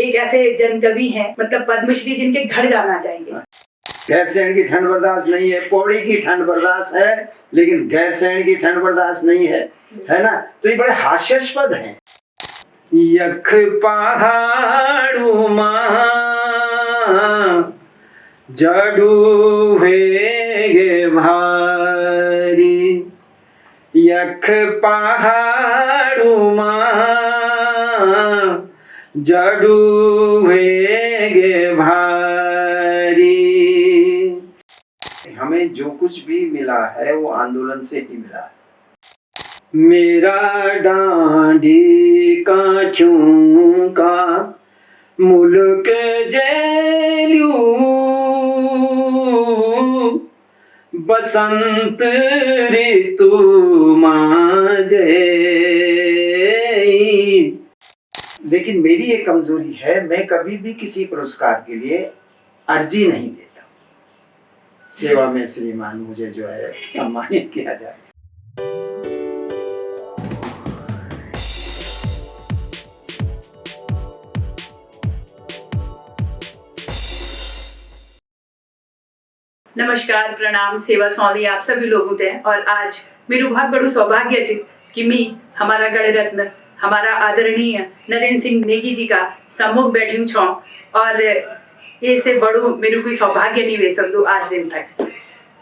एक ऐसे जन कवि हैं, मतलब पद्मश्री, जिनके घर जाना चाहेंगे। गैरसैंण की ठंड बर्दाश्त नहीं है, पौड़ी की ठंड बर्दाश्त है, लेकिन गैरसैंण की ठंड बर्दाश्त नहीं है ना। तो ये बड़े हास्यास्पद हैं। यख पहाड़ू मां जड़ू है भारी, यख पहाड़ू मां जड़ू है भारी। हमें जो कुछ भी मिला है वो आंदोलन से ही मिला है। मेरा डांडी काठियों का मुल्क जेलू, बसंत ऋतु मांझे। लेकिन मेरी एक कमजोरी है, मैं कभी भी किसी पुरस्कार के लिए अर्जी नहीं देता। सेवा में श्रीमान मुझे जो है सम्मानित किया जाए। नमस्कार, प्रणाम, सेवा सौंधी आप सभी लोगों ते। और आज मेरू बहुत बड़ू सौभाग्य है कि मैं हमारा गण रत्न, हमारा आदरणीय नरेंद्र सिंह नेगी जी का सम्मुख बैठी छो। और ये से बड़ू मेरू कोई सौभाग्य नहीं वे सकूँ आज दिन तक,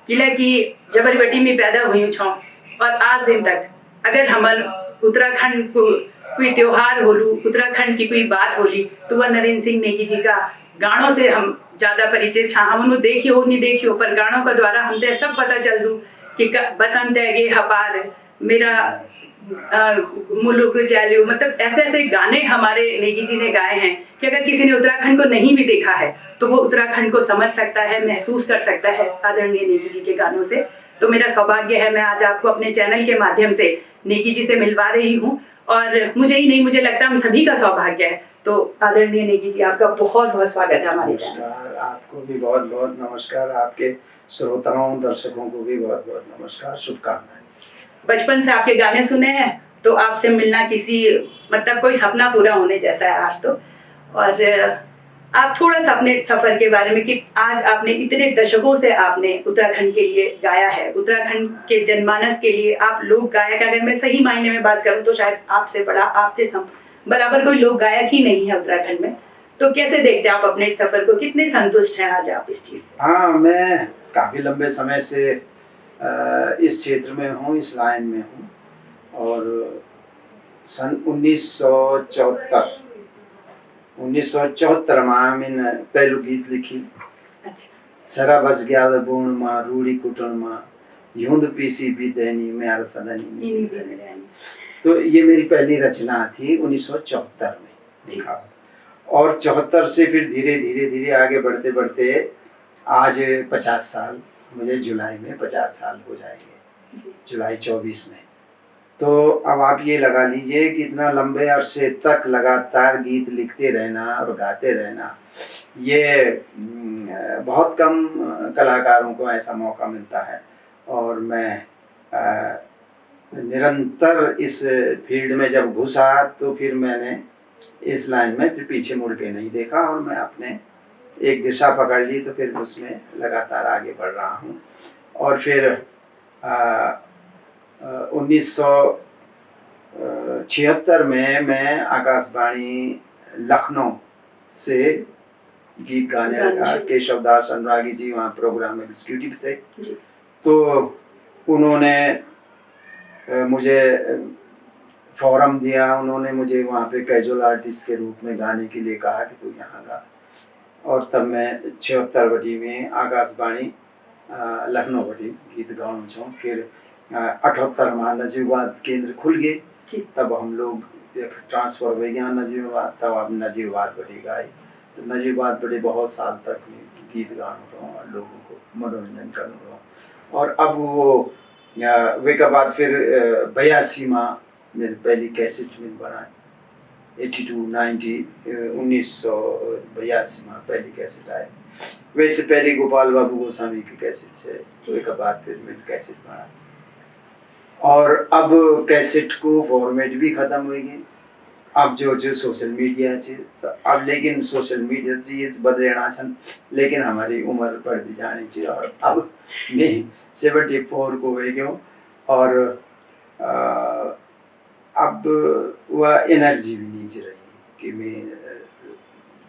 कि जबर बेटी में पैदा हुई छो। और आज दिन तक अगर हमार उत्तराखंड को कोई त्योहार होलू, उत्तराखंड की कोई बात होली, तो वह नरेंद्र सिंह नेगी जी का गानों से हम ज्यादा परिचित छा। हम उन्हें देखियो नहीं देखियो, पर गानों का द्वारा हम ते सब पता चल दू कि बसंत है गे हपार, मेरा मुल्क जैल्यू, मतलब ऐसे ऐसे गाने हमारे नेगी जी ने गाए हैं कि अगर किसी ने उत्तराखंड को नहीं भी देखा है तो वो उत्तराखंड को समझ सकता है, महसूस कर सकता है आदरणीय नेगी जी के गानों से। तो मेरा सौभाग्य है, मैं आज आपको अपने चैनल के माध्यम से नेगी जी से मिलवा रही हूँ। और मुझे ही नहीं, मुझे लगता है हम सभी का सौभाग्य है। तो आदरणीय नेगी जी, आपका बहुत बहुत स्वागत है हमारे चैनल। आपको भी बहुत बहुत नमस्कार, आपके श्रोताओं दर्शकों को भी बहुत बहुत नमस्कार, शुभकामनाएं। बचपन से आपके गाने सुने हैं, तो आपसे मिलना किसी मतलब कोई सपना पूरा होने जैसा है आज तो। और आप थोड़ा सा अपने सफर के बारे में, कि आज आपने इतने दशकों से आपने उत्तराखंड के लिए गाया है, उत्तराखंड के जनमानस के लिए आप लोक गायक, अगर मैं सही मायने में बात करूं तो शायद आपसे बड़ा, आपके बराबर कोई लोक गायक ही नहीं है उत्तराखंड में। तो कैसे देखते हैं आप अपने इस सफर को, कितने संतुष्ट हैं आज आप इस चीज से? हाँ, मैं काफी लंबे समय से इस क्षेत्र में हूँ, इस लाइन में हूँ। और सन 1974 में मैंने पहलू गीत लिखी। सरा बस गया बोण माँ रूड़ी कुटन माँ यूंद पीसी भी दैनी म्यार सदनी। तो ये मेरी पहली रचना थी 1974 में लिखा। और 74 से फिर धीरे धीरे धीरे आगे बढ़ते बढ़ते आज 50 साल, मुझे जुलाई में 50 साल हो जाएंगे, जुलाई 24 में। तो अब आप ये लगा लीजिए कि इतना लंबे अरसे तक लगातार गीत लिखते रहना और गाते रहना, ये बहुत कम कलाकारों को ऐसा मौका मिलता है। और मैं निरंतर इस फील्ड में जब घुसा तो फिर मैंने इस लाइन में फिर पीछे मुड़ के नहीं देखा, और मैं अपने एक दिशा पकड़ ली, तो फिर उसमें लगातार आगे बढ़ रहा हूँ। और फिर 1976 में मैं आकाशवाणी लखनऊ से गीत गाने लगा। केशव दास अनुरागी जी वहाँ प्रोग्राम एग्जीक्यूटिव थे। तो उन्होंने मुझे फोरम दिया, उन्होंने मुझे वहाँ पे कैजुअल आर्टिस्ट के रूप में गाने के लिए कहा कि तू यहाँ गा। और तब मैं 76 बटी में आकाशवाणी लखनऊ बटी गीत गाऊँ छो। फिर 78 में नजीबाबाद केंद्र खुल गए, तब हम लोग ट्रांसफर हो गया नजीबाबाद, तब अब नजीबाबाद बटी गाई। तो नजीबाबाद बटी बहुत साल तक गीत गाना और लोगों को मनोरंजन करना। और अब वो वे के बाद फिर 82 में मेरी पहली कैसेट में बनाई, 1982 में पहली कैसेट आई। वैसे पहले गोपाल बाबू गोस्वामी की कैसेट से, वे के बाद फिर मैंने कैसेट बनाई। और अब कैसेट को फॉर्मेट भी खत्म हो गई, अब जो सोशल मीडिया तो अब लेकिन सोशल मीडिया चीज बदलना छन लेकिन हमारी उम्र बढ़ती जानी चाहिए और अब मैं 74 को हो गयो और अब वह एनर्जी भी नहीं रही कि मैं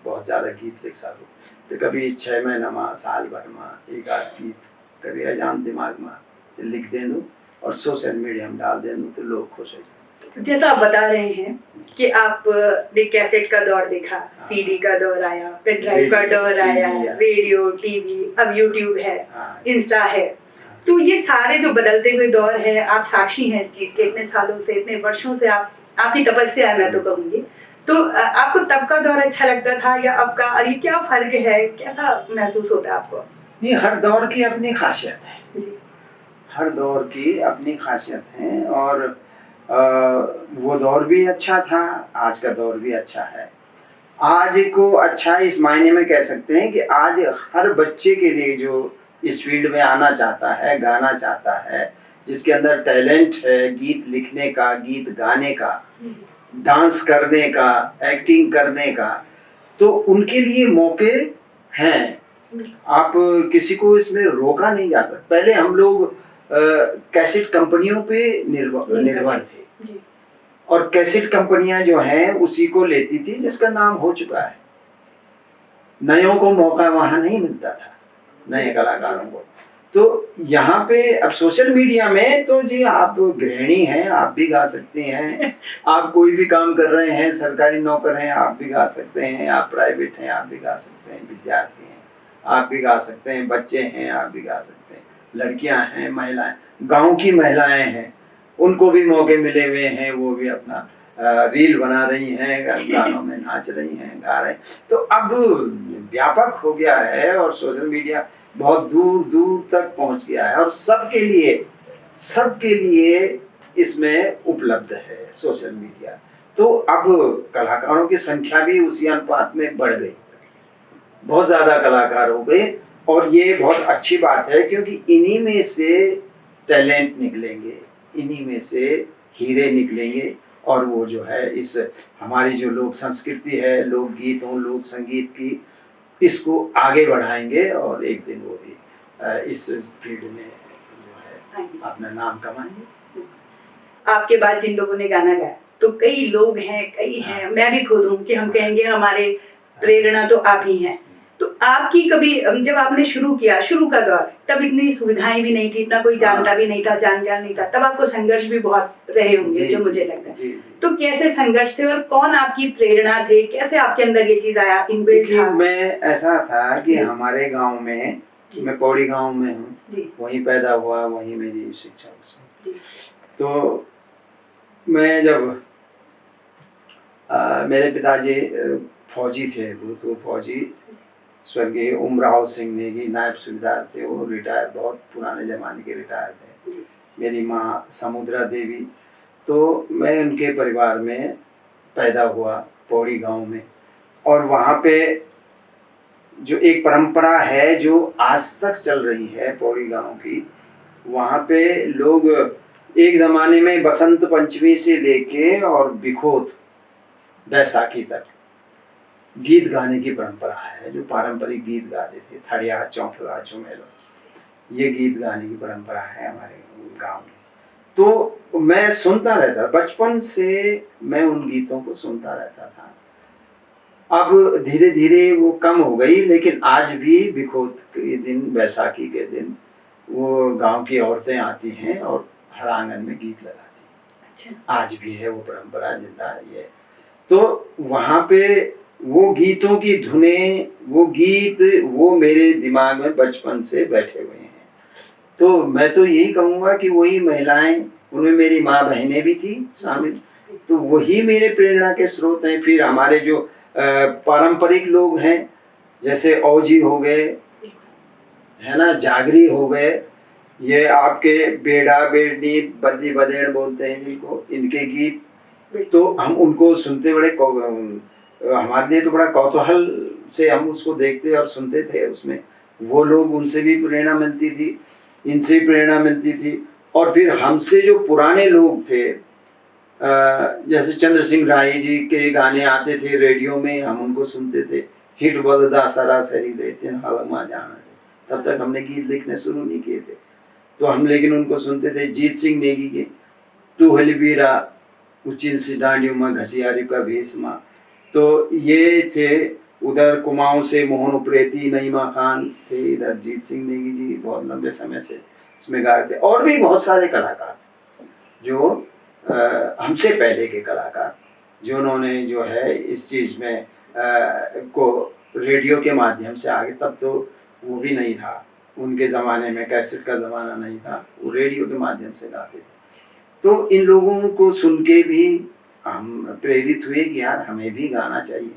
बहुत ज़्यादा गीत लिख सकूँ। तो कभी 6 महीना में साल भर में एक आध गीत कभी अजान दिमाग में लिख दे दूँ और सोशल मीडिया में डाल दे दूँ तो लोग खुश हो जाते। जैसा आप बता रहे हैं कि आप ने कैसेट का दौर देखा, सीडी का दौर आया, पेन ड्राइव का दौर आया, रेडियो, टीवी, अब यूट्यूब है, इंस्टा है, तो ये सारे जो बदलते हुए दौर है, आप साक्षी हैं इस चीज के, इतने सालों से, इतने वर्षों से आपकी तपस्या है मैं तो कहूँगी। तो आपको तब का दौर अच्छा लगता था या अब का, और ये क्या फर्क है, कैसा महसूस होता है आपको? नहीं, हर दौर की अपनी खासियत है, हर दौर की अपनी खासियत है और वो दौर भी अच्छा था, आज का दौर भी अच्छा है। आज को अच्छा इस मायने में कह सकते हैं कि आज हर बच्चे के लिए जो इस फील्ड में आना चाहता है, गाना चाहता है, जिसके अंदर टैलेंट है गीत लिखने का, गीत गाने का, डांस करने का, एक्टिंग करने का, तो उनके लिए मौके हैं। आप किसी को इसमें रोका नहीं जा सकता। पहले हम लोग कैसेट कंपनियों पे निर्भर थे और कैसेट कंपनियां जो हैं उसी को लेती थी जिसका नाम हो चुका है। नयों को मौका वहां नहीं मिलता था, नए कलाकारों को। तो यहाँ पे अब सोशल मीडिया में तो जी आप गृहिणी हैं, आप भी गा सकते हैं, आप कोई भी काम कर रहे हैं, सरकारी नौकर हैं आप भी गा सकते हैं, आप प्राइवेट हैं आप भी गा सकते हैं, विद्यार्थी हैं आप भी गा सकते हैं, बच्चे हैं आप भी गा सकते हैं, लड़कियां हैं, महिलाएं, गांव की महिलाएं हैं, उनको भी मौके मिले हुए हैं, वो भी अपना रील बना रही हैं, गानों में नाच रही हैं, गा रहे हैं। तो अब व्यापक हो गया है और सोशल मीडिया बहुत दूर दूर तक पहुंच गया है और सबके लिए इसमें उपलब्ध है सोशल मीडिया। तो अब कलाकारों की संख्या भी उसी अनुपात में बढ़ गई, बहुत ज्यादा कलाकार हो गए और ये बहुत अच्छी बात है क्योंकि इन्हीं में से टैलेंट निकलेंगे, इन्हीं में से हीरे निकलेंगे और वो जो है इस हमारी जो लोक संस्कृति है, लोक गीत हो, लोक संगीत की, इसको आगे बढ़ाएंगे और एक दिन वो भी इस फील्ड में जो है अपना नाम कमाएंगे। आपके बाद जिन लोगों ने गाना गाया तो कई लोग हैं, कई हैं, मैं भी खुद हूँ कि हम कहेंगे हमारे प्रेरणा तो आप ही हैं। तो आपकी कभी जब आपने शुरू किया, शुरू का दौर, तब इतनी सुविधाएं भी नहीं थी, इतना कोई जानता भी नहीं था, जानकार नहीं था, तब आपको संघर्ष भी बहुत रहे होंगे जो मुझे लगता है। तो कैसे संघर्ष थे और कौन आपकी प्रेरणा थे, कैसे आपके अंदर ये चीज आया, इनबिल्ट था? मैं ऐसा था कि हमारे गांव में, मैं पौड़ी गांव में हूँ, वहीं पैदा हुआ, वहीं मेरी शिक्षा हुई। तो मैं जब मेरे पिताजी फौजी थे, भूतपूर्व फौजी, स्वर्गीय उमराव सिंह नेगी नायब सूबेदार थे, वो रिटायर, बहुत पुराने ज़माने के रिटायर थे। मेरी माँ समुद्रा देवी, तो मैं उनके परिवार में पैदा हुआ पौड़ी गांव में और वहाँ पे जो एक परंपरा है जो आज तक चल रही है पौड़ी गांव की, वहाँ पे लोग एक ज़माने में बसंत पंचमी से लेके और बिखोत बैसाखी तक गीत गाने की परंपरा है, जो पारंपरिक गीत गाते थे, थड़िया, चौफला, झुमेलो, ये गीत गाने की परंपरा है हमारे गांव में। तो मैं सुनता रहता, बचपन से मैं उन गीतों को सुनता रहता था। अब धीरे धीरे वो कम हो गई, लेकिन आज भी बिखोत के दिन, बैसाखी के दिन, वो गांव की औरतें आती हैं और हर आंगन में गीत लगाती हैं। अच्छा। आज भी है वो परंपरा जिंदा है। तो वहाँ पे वो गीतों की धुनें, वो गीत, वो मेरे दिमाग में बचपन से बैठे हुए हैं। तो मैं तो यही कहूँगा कि वही महिलाएं, उनमें मेरी माँ बहनें भी थी शामिल, तो वही मेरे प्रेरणा के स्रोत हैं। फिर हमारे जो पारंपरिक लोग हैं, जैसे औजी हो गए, है ना, जागरी हो गए, ये आपके बेड़ा बेड़नी, बद्दी बदेड़ बोलते हैं जिनको, इनके गीत, तो हम उनको सुनते बड़े, हमारे लिए तो बड़ा कौतूहल से हम उसको देखते और सुनते थे। उसमें वो लोग, उनसे भी प्रेरणा मिलती थी, इनसे भी प्रेरणा मिलती थी। और फिर हमसे जो पुराने लोग थे, जैसे चंद्र सिंह राय जी के गाने आते थे रेडियो में, हम उनको सुनते थे। हिट बलदा सरासरी देते हलमा जाना, तब तक हमने गीत लिखने शुरू नहीं किए थे, तो हम लेकिन उनको सुनते थे। जीत सिंह नेगी के तू हलीबीरा उचिन सी डांडियों में घसियारी का भेसमा, तो ये थे। उधर कुमाऊं से मोहन उप्रेती, नईमा खान थे, इधर जीत सिंह नेगी जी बहुत लंबे समय से इसमें गा रहे थे। और भी बहुत सारे कलाकार जो हमसे पहले के कलाकार जिन्होंने जो है इस चीज़ में को रेडियो के माध्यम से आगे, तब तो वो भी नहीं था, उनके ज़माने में कैसेट का ज़माना नहीं था, वो रेडियो के माध्यम से गाते थे। तो इन लोगों को सुन के भी हम प्रेरित हुए कि यार हमें भी गाना चाहिए,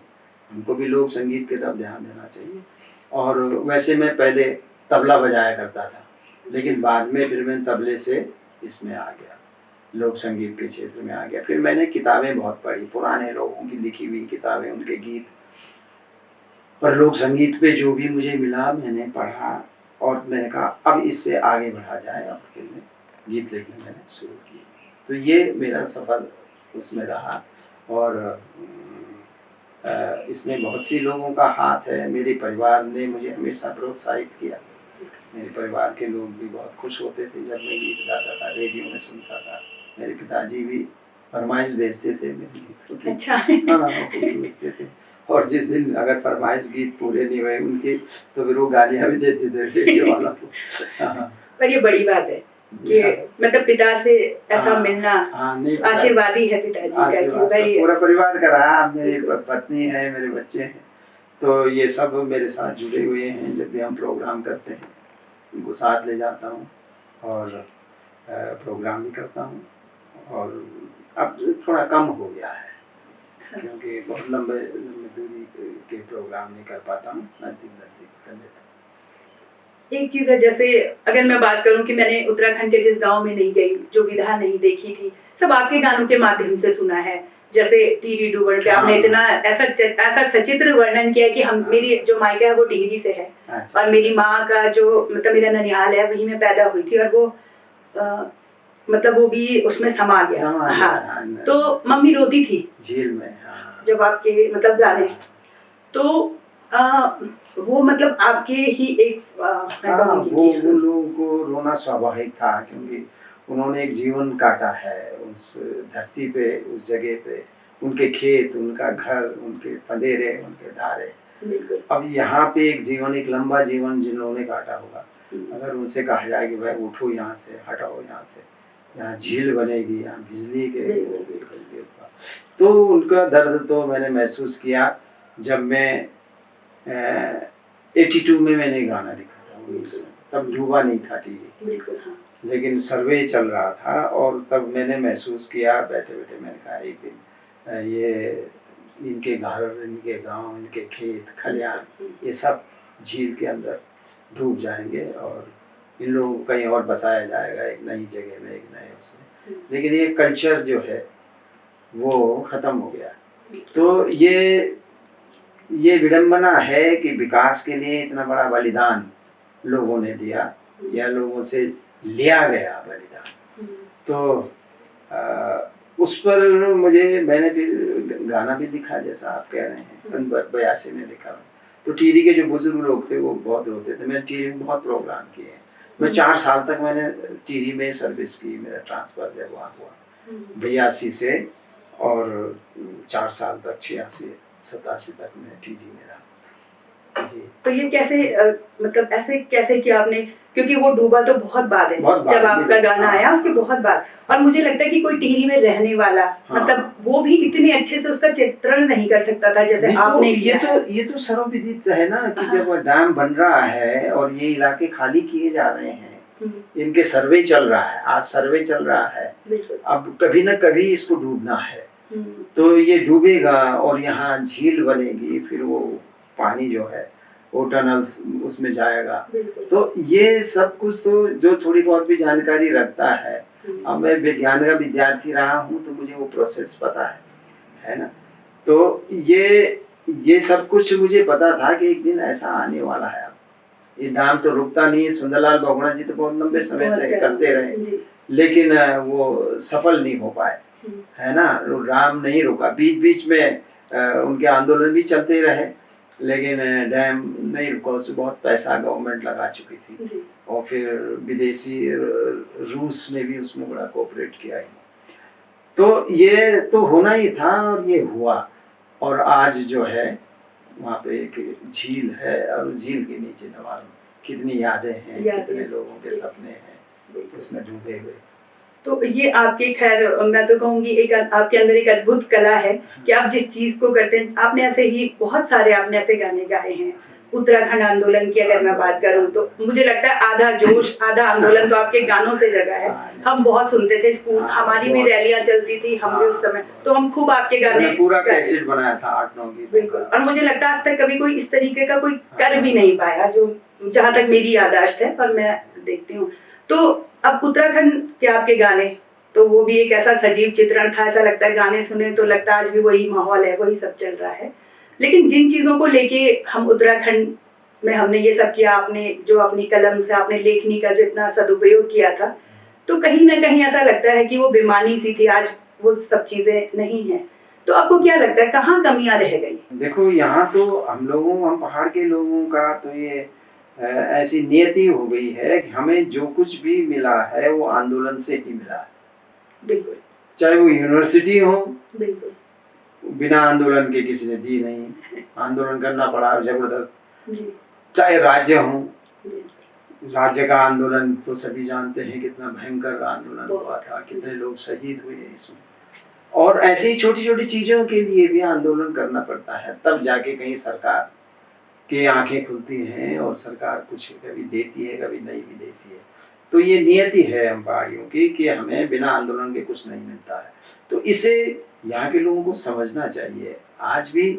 हमको भी लोक संगीत की तरफ ध्यान देना चाहिए। और वैसे मैं पहले तबला बजाया करता था, लेकिन बाद में फिर मैं तबले से इसमें आ गया, लोक संगीत के क्षेत्र में आ गया। फिर मैंने किताबें बहुत पढ़ी, पुराने लोगों की लिखी हुई किताबें, उनके गीत, पर लोक संगीत पे जो भी मुझे मिला मैंने पढ़ा, और मैंने कहा अब इससे आगे बढ़ा जाए, और फिर मैं गीत लिखने मैंने शुरू किए। तो ये मेरा सफर उसमें रहा, और इसमें बहुत सी लोगों का हाथ है। मेरे परिवार ने मुझे हमेशा प्रोत्साहित किया, मेरे परिवार के लोग भी बहुत खुश होते थे जब मैं गीत गाता था, रेडियो में सुनता था। मेरे पिताजी भी फरमाइश भेजते थे मेरे गीतों की। अच्छा। हाँ, भेजते थे, और जिस दिन अगर फरमाइश गीत पूरे नहीं हुए उनके, तो फिर वो गालियाँ भी देते थे रेडियो वाला को। हाँ, पर ये बड़ी बात है कि मतलब पिता से ऐसा मिलना आशीर्वाद ही है पिताजी का, कि भाई पूरा परिवार का रहा। मेरी पत्नी है, मेरे बच्चे हैं, तो ये सब मेरे साथ जुड़े हुए हैं। जब भी हम प्रोग्राम करते हैं उनको साथ ले जाता हूँ, और प्रोग्राम भी करता हूँ। और अब थोड़ा कम हो गया है, क्योंकि बहुत लंबे दूरी के प्रोग्राम नहीं कर पाता हूँ, नज़दीक कर लेता हूँ। एक चीज़ है, जैसे अगर मैं बात करूं कि मैंने उत्तराखंड के जिस गांव में नहीं गई, जो विधा नहीं देखी थी, सब आपके गानों के माध्यम से सुना है। जैसे टिहरी डूबन पे आपने इतना ऐसा सचित्र वर्णन किया कि हम, मेरी जो मायका है वो टिहरी से है। अच्छा। और मेरी माँ का जो मतलब मेरा ननिहाल है, वहीं में पैदा हुई थी, और वो मतलब वो भी उसमें समा गया। हाँ, तो मम्मी रोती थी झील में। हाँ। जब आपके मतलब गाने, तो वो मतलब आपके ही एक वो उन लोगों को रोना स्वाभाविक था, क्योंकि उन्होंने एक जीवन काटा है उस धरती पे, उस जगह पे, उनके खेत, उनका घर, उनके पंदेरे, उनके धारे। अब यहाँ पे एक जीवन, एक लंबा जीवन जिन्होंने काटा होगा, अगर उनसे कहा जाए कि भाई उठो यहाँ से, हटाओ यहाँ से, यहाँ झील बनेगी, यहाँ बिजली के, तो उनका दर्द तो मैंने महसूस किया जब मैं 82 में मैंने गाना लिखा था। तब डूबा नहीं था टीवी, लेकिन सर्वे चल रहा था, और तब मैंने महसूस किया बैठे बैठे, मैंने कहा एक दिन ये इनके घर, इनके गांव, इनके खेत खलियान, ये सब झील के अंदर डूब जाएंगे, और इन लोगों को कहीं और बसाया जाएगा, एक नई जगह में, एक नए उसमें। लेकिन ये कल्चर जो है वो ख़त्म हो गया। तो ये विडंबना है कि विकास के लिए इतना बड़ा बलिदान लोगों ने दिया, या लोगों से लिया गया बलिदान। तो उस पर मैंने फिर गाना भी लिखा, जैसा आप कह रहे हैं, सन 82 में लिखा। तो टिहरी के जो बुजुर्ग लोग थे वो बहुत रोते थे। मैंने टिहरी में बहुत प्रोग्राम किए। मैं 4 साल तक मैंने टिहरी में सर्विस की, मेरा ट्रांसफ़र जब वहाँ हुआ 82 से, और 4 साल तक 86-87 तक मैं टिहरी में रहा। जी। तो ये कैसे मतलब ऐसे कैसे किया आपने, क्योंकि वो डूबा तो बहुत बाद है, जब आपका गाना आया उसके बहुत बाद, और मुझे लगता है कि कोई टिहरी में रहने वाला मतलब वो भी इतने अच्छे से उसका चित्रण नहीं कर सकता था जैसे आपने किया। ये तो सर्वविदित है ना कि जब डैम बन रहा है और ये इलाके खाली किए जा रहे हैं, इनके सर्वे चल रहा है, आज सर्वे चल रहा है, अब कभी ना कभी इसको डूबना है, तो ये डूबेगा और यहाँ झील बनेगी, फिर वो पानी जो है वो टनल्स उसमें जाएगा। तो ये सब कुछ तो जो थोड़ी बहुत भी जानकारी रखता है, अब मैं विज्ञान का विद्यार्थी रहा हूँ तो मुझे वो प्रोसेस पता है ना। तो ये सब कुछ मुझे पता था कि एक दिन ऐसा आने वाला है। ये डैम तो रुकता नहीं है। सुंदरलाल बहुगुणा जी तो बहुत लंबे समय से करते रहे, लेकिन वो सफल नहीं हो पाए। है ना, राम नहीं रुका, बीच बीच में उनके आंदोलन भी चलते रहे, लेकिन डैम नहीं रुका। उससे बहुत पैसा गवर्नमेंट लगा चुकी थी और फिर विदेशी रूस ने भी उसमें बड़ा कोऑपरेट किया है। तो ये तो होना ही था और ये हुआ। और आज जो है वहाँ पे एक झील है और उस झील के नीचे न मालूम कितनी यादें हैं, कितने लोगों के सपने हैं उसमें डूबे हुए। तो ये आपके, खैर मैं तो कहूँगी एक आपके अंदर एक अद्भुत कला है कि आप जिस चीज को करते हैं। आपने ऐसे ही बहुत सारे आपने ऐसे गाने गाए हैं। उत्तराखंड आंदोलन की अगर मैं बात करूं तो मुझे लगता है आधा जोश आधा आंदोलन तो आपके गानों से जगा है। हम बहुत सुनते थे, स्कूल हमारी भी रैलियां चलती थी, हम भी उस समय तो हम खूब आपके गाने पूरा कैसेट बनाया था 8-9 गीत। बिल्कुल। और मुझे लगता है आज तक कभी कोई इस तरीके का कोई कर भी नहीं पाया, जो जहाँ तक मेरी याददाश्त है और मैं देखती हूँ। तो अब उत्तराखंड के आपके गाने तो वो भी एक ऐसा सजीव चित्रण था, ऐसा लगता है गाने सुने तो लगता है आज भी वही माहौल है, वही सब चल रहा है। लेकिन जिन चीज़ों को लेके हम उत्तराखंड में हमने ये सब किया, आपने जो अपनी कलम से आपने लेखनी का जो इतना सदुपयोग किया था, तो कहीं ना कहीं ऐसा लगता है कि वो बेमानी सी थी, आज वो सब चीज़ें नहीं हैं। तो आपको क्या लगता है कहाँ कमियां रह गई? देखो यहाँ तो हम पहाड़ के लोगों का तो ये ऐसी नियति हो गई है कि हमें जो कुछ भी मिला है वो आंदोलन से ही मिला है। बिल्कुल। चाहे वो यूनिवर्सिटी हो, बिल्कुल, बिना आंदोलन के किसी ने दी नहीं, आंदोलन करना पड़ा जबरदस्त। जी। चाहे राज्य हो, राज्य का आंदोलन तो सभी जानते हैं कितना भयंकर आंदोलन हुआ था, कितने लोग शहीद हुए इसमें। और ऐसे ही छोटी छोटी चीजों के लिए भी आंदोलन करना पड़ता है, तब जाके कहीं सरकार की आंखें खुलती हैं और सरकार कुछ कभी देती है कभी नहीं भी देती है। तो ये नियति है हम पहाड़ियों की कि हमें बिना आंदोलन के कुछ नहीं मिलता है। तो इसे यहाँ के लोगों को समझना चाहिए। आज भी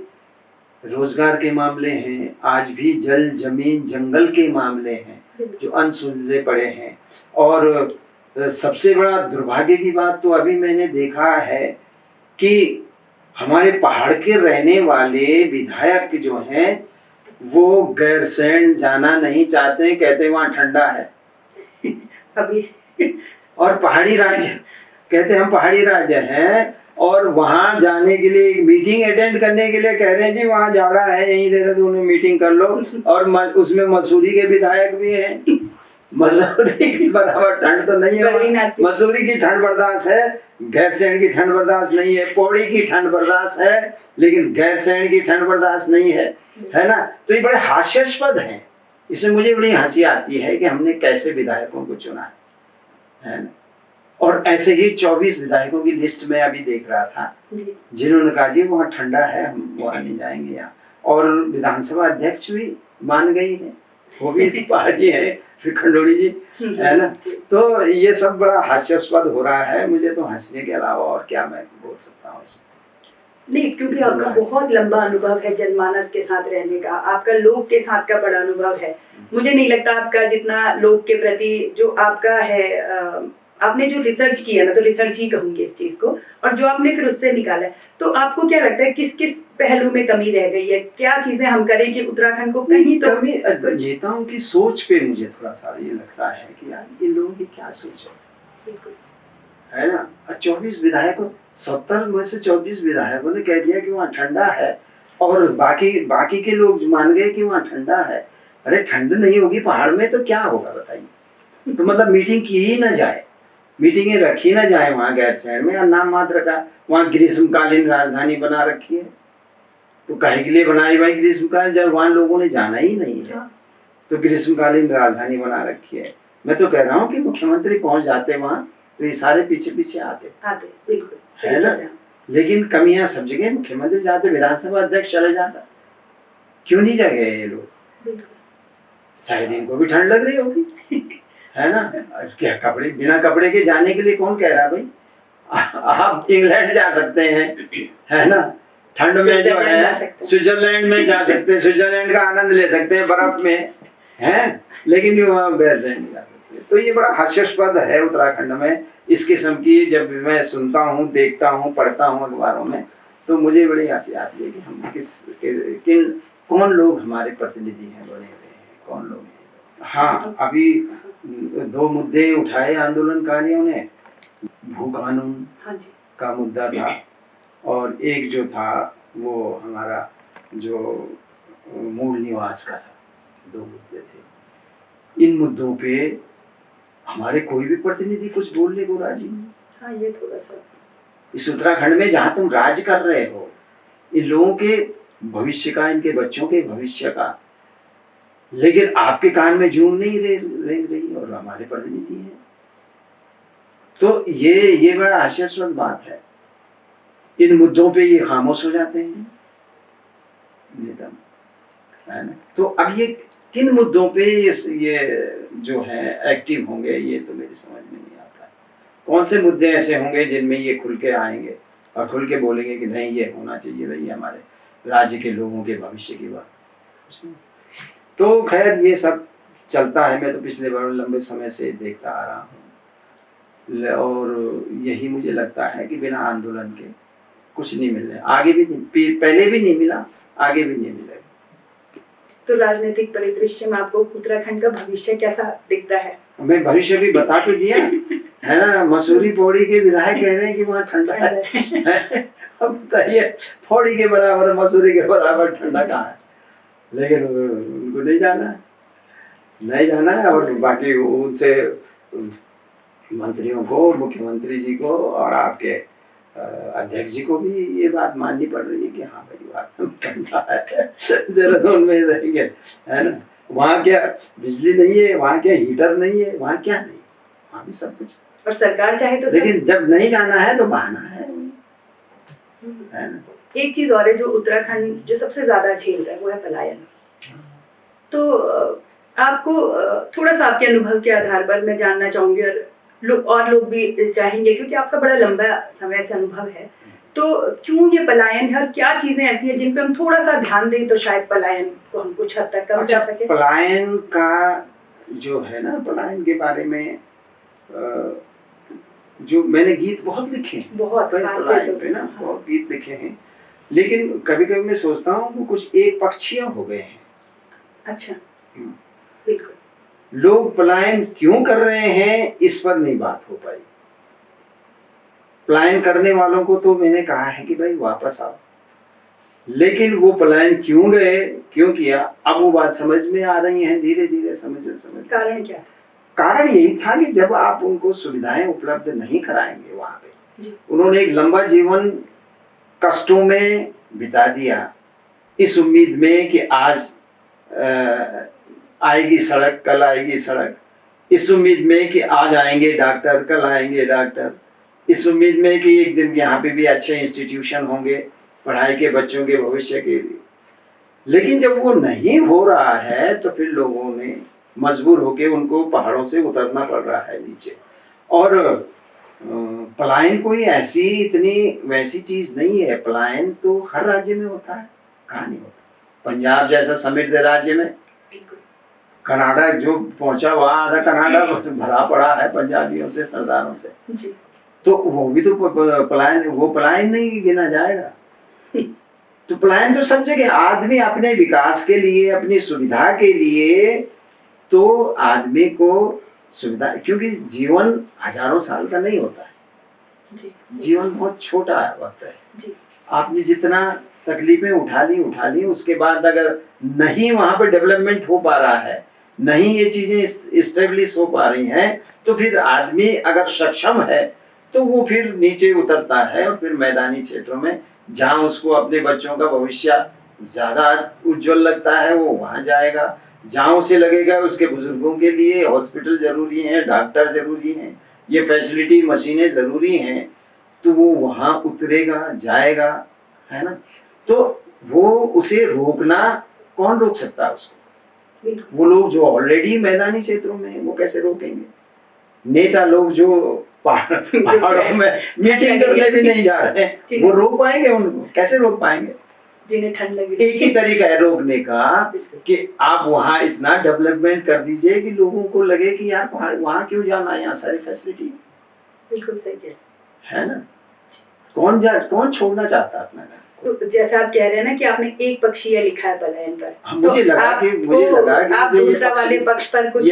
रोजगार के मामले हैं, आज भी जल जमीन जंगल के मामले हैं जो अनसुलझे पड़े हैं। और सबसे बड़ा दुर्भाग्य की बात तो अभी मैंने देखा है कि हमारे पहाड़ के रहने वाले विधायक जो हैं वो गैरसैंण जाना नहीं चाहते, कहते वहाँ ठंडा है अभी। और पहाड़ी राज्य कहते हम पहाड़ी राज्य हैं और वहां जाने के लिए मीटिंग अटेंड करने के लिए कह रहे हैं जी वहां जाड़ा है, यहीं देहरादून में मीटिंग कर लो। और उसमें मसूरी के विधायक भी हैं। मसूरी की बराबर ठंड तो नहीं है, मसूरी की ठंड बर्दाश्त है, गैरसैंण की ठंड बर्दाश्त नहीं है, पौड़ी की ठंड बर्दाश्त है लेकिन गैरसैंण की ठंड बर्दाश्त नहीं है ना। तो ये बड़े हास्यास्पद हैं। इसमें मुझे बड़ी हंसी आती है कि हमने कैसे विधायकों को चुना है ना। और ऐसे ही 24 विधायकों की लिस्ट में अभी देख रहा था जिन्होंने कहा जी वहाँ ठंडा है, हम वहाँ नहीं जाएंगे यहाँ। और विधानसभा अध्यक्ष भी मान गई है, वो भी पहाड़ी है, फिर खंडोड़ी जी है ना। तो ये सब बड़ा हास्यास्पद हो रहा है। मुझे तो हंसने के अलावा और क्या मैं बोल सकता हूँ। नहीं, क्योंकि आपका बहुत लंबा अनुभव है जनमानस के साथ रहने का, आपका लोग के साथ का बड़ा अनुभव है। मुझे नहीं लगता आपका जितना लोग के प्रति जो आपका है, आपने जो रिसर्च किया, मैं तो रिसर्च ही कहूंगी इस चीज को, और जो आपने फिर उससे निकाला है, तो आपको क्या लगता है किस किस पहलू में कमी रह गई है? क्या चीजें हम करें कि उत्तराखंड को कहीं तो कमी नेताओं की सोच पे मुझे थोड़ा सा ये लगता है कि यार इन लोगों की क्या सोच है ना। 24 विधायकों 70 में से 24 विधायकों ने कह दिया कि वहाँ ठंडा है और बाकी के लोग मान गए कि वहाँ ठंडा है। अरे ठंड नहीं होगी पहाड़ में तो क्या होगा बताइए। तो मतलब मीटिंग की ही ना जाए, मीटिंगें रखी ना जाए वहाँ गैरसैंण में। और नाम मात्र का वहाँ ग्रीष्मकालीन राजधानी बना रखी है। तो काहे के लिए बनाई भाई ग्रीष्मकालीन, जब वहाँ लोगों ने जाना ही नहीं है तो ग्रीष्मकालीन राजधानी बना रखी है। मैं तो कह रहा हूँ कि मुख्यमंत्री पहुँच जाते वहाँ तो ये सारे पीछे पीछे आते बिल्कुल है ना। लेकिन कमियां सब जगह, मुख्यमंत्री जाते, विधानसभा अध्यक्ष चले जाता, क्यों नहीं जा गए ये लोग? शायद इनको भी ठंड लग रही होगी है ना। क्या कपड़े, बिना कपड़े के जाने के लिए कौन कह रहा भाई। आप इंग्लैंड जा सकते हैं है ना, ठंड में जो है स्विट्जरलैंड में जा सकते हैं, स्विट्जरलैंड का आनंद ले सकते हैं बर्फ में है, लेकिन गैरसैंण नहीं जा सकते। तो ये बड़ा हास्यास्पद है उत्तराखंड में इस किस्म की। जब मैं सुनता हूँ, देखता हूँ, पढ़ता हूँ अखबारों में तो मुझे बड़ी हंसी आती है कि हम कौन लोग हमारे प्रतिनिधि हैं, बने हुए हैं, कौन लोग हैं। हाँ, अभी 2 मुद्दे उठाए आंदोलनकारियों ने, भू कानून का मुद्दा था और एक जो था वो हमारा जो मूल निवास का था। 2 मुद्दे थे। इन मुद्दों पे हमारे कोई भी प्रतिनिधि कुछ बोलने को राजी नहीं। हाँ, ये थोड़ा सा इस उत्तराखंड में जहाँ तुम राज कर रहे हो, इन लोगों के भविष्य का, इनके बच्चों के भविष्य का, लेकिन आपके कान में जूं नहीं रेंग रही और हमारे प्रतिनिधि हैं। तो ये बड़ा हास्यास्पद बात है। इन मुद्दों पे ये खामोश हो जाते हैं नेता, है ना। तो अब ये किन मुद्दों पे ये जो है एक्टिव होंगे, ये तो मेरी समझ में नहीं आता। कौन से मुद्दे ऐसे होंगे जिनमें ये खुल के आएंगे और खुल के बोलेंगे कि नहीं ये होना चाहिए भाई, हमारे राज्य के लोगों के भविष्य की बात। तो खैर ये सब चलता है, मैं तो पिछले बड़े लंबे समय से देखता आ रहा हूँ और यही मुझे लगता है कि बिना आंदोलन के कुछ नहीं मिल रहा, आगे भी नहीं, पहले भी नहीं मिला, आगे भी नहीं मिलेगा। तो राजनीतिक परिदृश्य में आपको उत्तराखंड का भविष्य कैसा दिखता है? मैं भविष्य भी बता तो दिया है ना। मसूरी पौड़ी के विधायक कह रहे हैं कि वहाँ ठंडा है। अब बताइए, पौड़ी के बराबर मसूरी के बराबर ठंडा कहाँ है? लेकिन उनको नहीं जाना है, नहीं जाना है। और बाकी उनसे मंत्रियों को, मुख्यमंत्री जी को और आपके अध्यक्ष जी को भी ये बात माननी पड़ रही है कि हाँ भाई वास्तव में ठंडा है, देहरादून में रहेंगे, है ना। वहाँ क्या बिजली नहीं है, वहाँ क्या हीटर नहीं है, वहाँ क्या नहीं, वहाँ भी सब कुछ। और सरकार चाहे तो लेकिन जब नहीं जाना है तो बहाना है ना। एक चीज और है जो उत्तराखंड जो सबसे ज्यादा झेल रहा है वो है पलायन। तो आपको थोड़ा सा आपके अनुभव के आधार पर मैं जानना चाहूंगी और लोग भी चाहेंगे, क्योंकि आपका बड़ा लंबा समय से अनुभव है, तो क्यों ये पलायन है और क्या चीजें ऐसी हैं जिन पे हम थोड़ा सा ध्यान दें तो शायद पलायन को हम कुछ हद तक कम कर सके? पलायन का जो है ना, पलायन के बारे में जो मैंने गीत बहुत लिखे हैं, बहुत पलायन पे ना बहुत गीत लिखे हैं, लेकिन कभी कभी मैं सोचता हूँ वो कुछ एक पक्षीय हो गए हैं। अच्छा, बिल्कुल। लोग पलायन क्यों कर रहे हैं इस पर नहीं बात हो पाई। पलायन करने वालों को तो मैंने कहा है कि भाई वापस आओ, लेकिन वो पलायन क्यों गए, क्यों किया, अब वो बात समझ में आ रही है धीरे धीरे। समझ कारण क्या? कारण यही था कि जब आप उनको सुविधाएं उपलब्ध नहीं कराएंगे वहां पे, उन्होंने एक लंबा जीवन कष्टों में बिता दिया इस उम्मीद में कि आज आएगी सड़क, कल आएगी सड़क, इस उम्मीद में कि आज आएंगे डॉक्टर, कल आएंगे डॉक्टर, इस उम्मीद में कि एक दिन यहाँ पे भी अच्छे इंस्टीट्यूशन होंगे पढ़ाई के, बच्चों के भविष्य के लिए। लेकिन जब वो नहीं हो रहा है तो फिर लोगों ने मजबूर होके उनको पहाड़ों से उतरना पड़ रहा है नीचे। और पलायन कोई ऐसी इतनी वैसी चीज नहीं है। पलायन तो हर राज्य में होता है, कहाँ नहीं होता। पंजाब जैसा समृद्ध राज्य में, कनाडा जो पहुंचा वहां आधा कनाडा भरा पड़ा है पंजाबियों से, सरदारों से, तो वो भी तो पलायन, वो पलायन नहीं गिना जाएगा। तो पलायन तो सब जगह। आदमी अपने विकास के लिए, अपनी सुविधा के लिए, तो आदमी को सुविधा, क्योंकि जीवन हजारों साल का नहीं होता है, जीवन बहुत छोटा वक्त है। आपने जितना तकलीफें उठा ली, उसके बाद अगर नहीं वहां पर डेवलपमेंट हो पा रहा है, नहीं ये चीजें इस्टेब्लिश हो पा रही हैं, तो फिर आदमी अगर सक्षम है तो वो फिर नीचे उतरता है और फिर मैदानी क्षेत्रों में जहाँ उसको अपने बच्चों का भविष्य ज्यादा उज्जवल लगता है वो वहां जाएगा। जहाँ उसे लगेगा उसके बुजुर्गों के लिए हॉस्पिटल जरूरी है, डॉक्टर जरूरी हैं, ये फैसिलिटी मशीनें जरूरी हैं, तो वो वहां उतरेगा, जाएगा, है ना। तो वो उसे रोकना, कौन रोक सकता है उसको? वो लोग जो ऑलरेडी मैदानी क्षेत्रों में, वो कैसे रोकेंगे? नेता लोग जो पहाड़ों में मीटिंग करने भी नहीं जा रहे हैं, वो रोक पाएंगे? उनको कैसे रोक पाएंगे? जिन्हें ठंड लगी। एक ही तरीका है रोकने का कि आप वहाँ इतना डेवलपमेंट कर दीजिए कि लोगों को लगे कि यार पहाड़ वहाँ क्यों जाना, यहाँ सारी फैसिलिटी। बिल्कुल सही है ना। कौन छोड़ना चाहता अपना घर? तो जैसा आप कह रहे हैं ना कि आपने एक पक्षीय लिखा है पलायन पर, हाँ, मुझे लगा कि आप मुझे ये दूसरा वाले पक्ष पर कुछ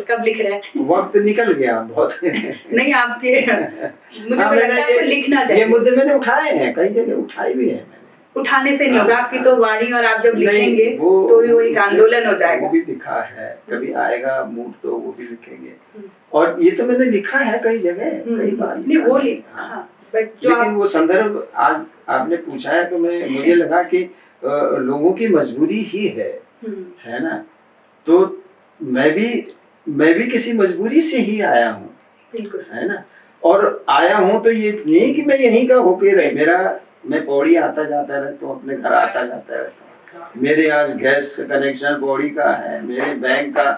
कब लिख रहे हैं? वक्त निकल गया बहुत। नहीं आपके मुझे हाँ, तो लगता है आपको लिखना चाहिए। ये मुद्दे मैंने उठाए हैं, कई जगह उठाए भी हैं मैंने। उठाने से नहीं होगा, आपकी तो वाणी, और आप जब नहीं, लिखेंगे तो वो एक आंदोलन हो जाएगा। वो भी लिखा है, कभी आएगा मूड तो वो भी लिखेंगे। और ये तो मैंने लिखा है कई जगह, कई बार। नहीं वो हाँ, लेकिन वो संदर्भ आज आपने पूछा है तो मुझे लगा कि लोगों की मजबूरी ही है ना। तो मैं भी किसी मजबूरी से ही आया हूँ, बिल्कुल, है ना। और आया हूँ तो ये नहीं कि मैं यहीं का होके रहे, मैं पौड़ी आता जाता रहता हूँ, अपने घर आता जाता रहता हूँ। मेरे आज गैस कनेक्शन पौड़ी का है, मेरे बैंक का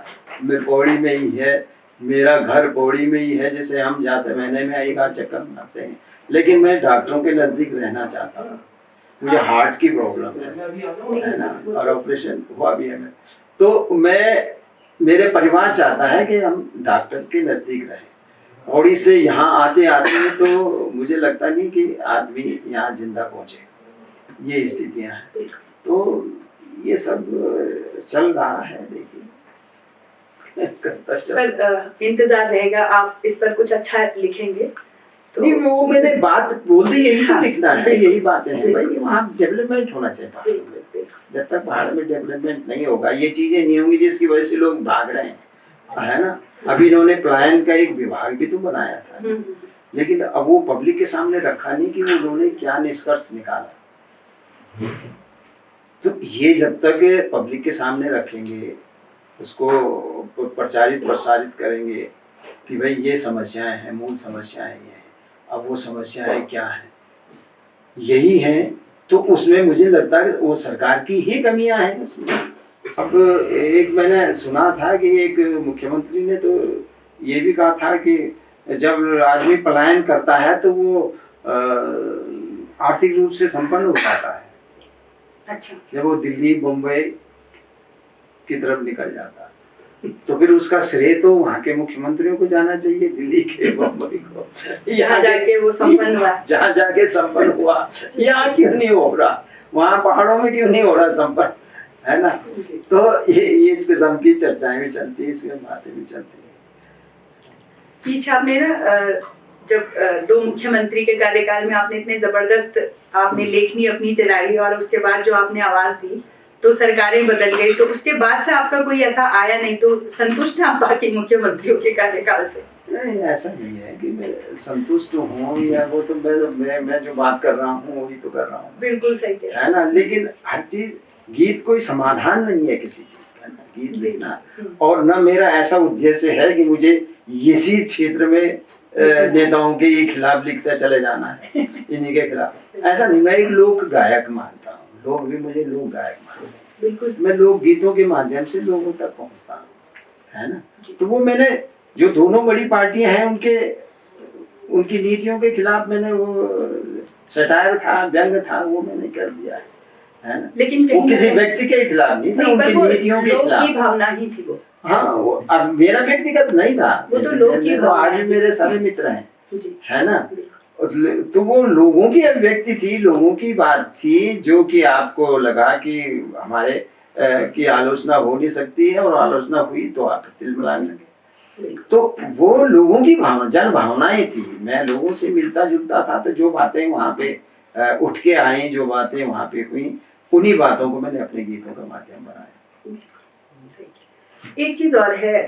पौड़ी में ही है, मेरा घर पौड़ी में ही है, जैसे हम जाते महीने में एक आध चक्कर मारते हैं। लेकिन मैं डॉक्टरों के नजदीक रहना चाहता हूँ, मुझे हार्ट की प्रॉब्लम है ना, और ऑपरेशन हुआ भी है। तो मेरे परिवार चाहता है कि हम डॉक्टर के नजदीक रहें। पौड़ी से यहाँ आते आते तो मुझे लगता नहीं कि आदमी यहाँ जिंदा पहुंचे, ये स्थितियां हैं। तो ये सब चल रहा है, देखिए करता चल। पर इंतजार रहेगा, आप इस पर कुछ अच्छा लिखेंगे तो। नहीं, वो मैंने बात बोल दी, यही तो लिखना है, यही बातें हैं भाई, वहाँ डेवलपमेंट होना चाहिए पहाड़ में। जब तक पहाड़ में डेवलपमेंट नहीं होगा, ये चीजें नहीं होंगी जिसकी वजह से लोग भाग रहे हैं, है ना। अभी इन्होंने पलायन का एक विभाग भी तो बनाया था, लेकिन अब वो पब्लिक के सामने रखा नहीं कि वो उन्होंने क्या निष्कर्ष निकाला। तो ये जब तक पब्लिक के सामने रखेंगे, उसको प्रसारित करेंगे कि भाई ये समस्याएं हैं, मूल समस्याएं ये हैं, अब वो समस्याएं क्या हैं, यही हैं, तो उसमें मुझे लगता है कि वो सरकार की ही कमियां हैं उसमें। अब एक मैंने सुना था कि एक मुख्यमंत्री ने तो ये भी कहा था कि जब आदमी पलायन करता है तो वो आर्थिक रूप से संपन्न हो जाता है। अच्छा। जब वो दिल्ली बम्बई की तरफ निकल जाता है तो फिर उसका श्रेय तो वहाँ के मुख्यमंत्रियों को जाना चाहिए, दिल्ली के बम्बई को, यहाँ जाके वो संपन्न हुआ, जहाँ जाके संपन्न हुआ। यहाँ क्यों नहीं हो रहा, वहाँ पहाड़ों में क्यों नहीं हो रहा संपन्न, है ना। तो ये इस किस्म की चर्चाएं भी चलती है, इसकी बातें भी चलती है। पीछे आपने ना जब दो मुख्यमंत्री के कार्यकाल में आपने इतने जबरदस्त आपने लेखनी अपनी चलाई, और उसके बाद जो आपने आवाज दी तो सरकारें बदल गई, तो उसके बाद से आपका कोई ऐसा आया नहीं, तो संतुष्ट हैं आप बाकी मुख्यमंत्रियों के कार्यकाल से? नहीं, ऐसा नहीं है कि मैं संतुष्ट हूँ या वो, तो मैं जो बात कर रहा हूँ वही तो कर रहा हूँ। बिल्कुल सही है ना। लेकिन हर चीज, गीत कोई समाधान नहीं है किसी चीज का, गीत लिखना। और न मेरा ऐसा उद्देश्य है कि मुझे इसी क्षेत्र में नेताओं के खिलाफ लिखते चले जाना है, इन्हीं के खिलाफ, ऐसा नहीं। मैं एक लोक गायक मानता हूँ, लोग भी मुझे लोक गायक मानते हैं। बिल्कुल, मैं लोक गीतों के माध्यम से लोगों तक पहुँचता हूँ, है ना। तो वो मैंने जो दोनों बड़ी पार्टियां हैं उनकी नीतियों के खिलाफ मैंने वो सटायर था, व्यंग था, वो मैंने कर दिया है ना। लेकिन वो किसी व्यक्ति के खिलाफ नहीं था, उनकी नीतियों के खिलाफ की भावना ही थी वो। हाँ, वो अब मेरा व्यक्तिगत नहीं था, वो तो लोग की भावना, आज मेरे सभी मित्र हैं, है ना। तो वो लोगों की अभिव्यक्ति थी, लोगों की बात थी, जो कि आपको लगा कि हमारे की आलोचना हो नहीं सकती है, और आलोचना हुई तो आप तिलमिलाने लगे। तो वो लोगों की भावना, जन भावनाएं थी। मैं लोगों से मिलता जुलता था, तो जो बातें वहाँ पे उठ के आई, जो बातें वहाँ पे हुई, उन्हीं बातों को मैंने अपने गीतों का माध्यम बनाया। एक चीज और है,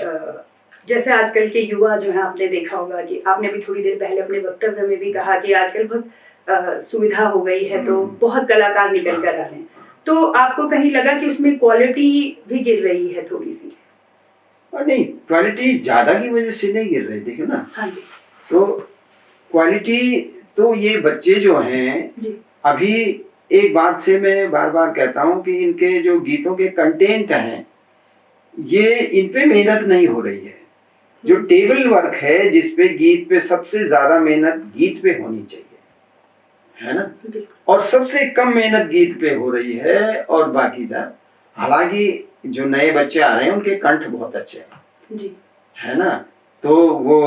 जैसे आजकल के युवा जो है, आपने देखा होगा कि आपने भी थोड़ी देर पहले अपने वक्तव्य में भी कहा कि आजकल बहुत सुविधा हो गई है, तो बहुत कलाकार निकल कर आ रहे हैं, तो आपको कहीं लगा कि उसमें क्वालिटी भी गिर रही है थोड़ी सी? और नहीं, क्वालिटी ज्यादा की वजह से नहीं गिर रही, देखो ना। हाँ जी। तो क्वालिटी तो ये बच्चे जो हैं जी, अभी एक बात से मैं बार बार कहता हूँ कि इनके जो गीतों के कंटेंट हैं, ये इन पे मेहनत नहीं हो रही है। जो टेबल वर्क है, जिसपे गीत पे सबसे ज्यादा मेहनत गीत पे होनी चाहिए, है ना, और सबसे कम मेहनत गीत पे हो रही है, और बाकी था। हालांकि जो नए बच्चे आ रहे हैं उनके कंठ बहुत अच्छे हैं जी, है ना, तो वो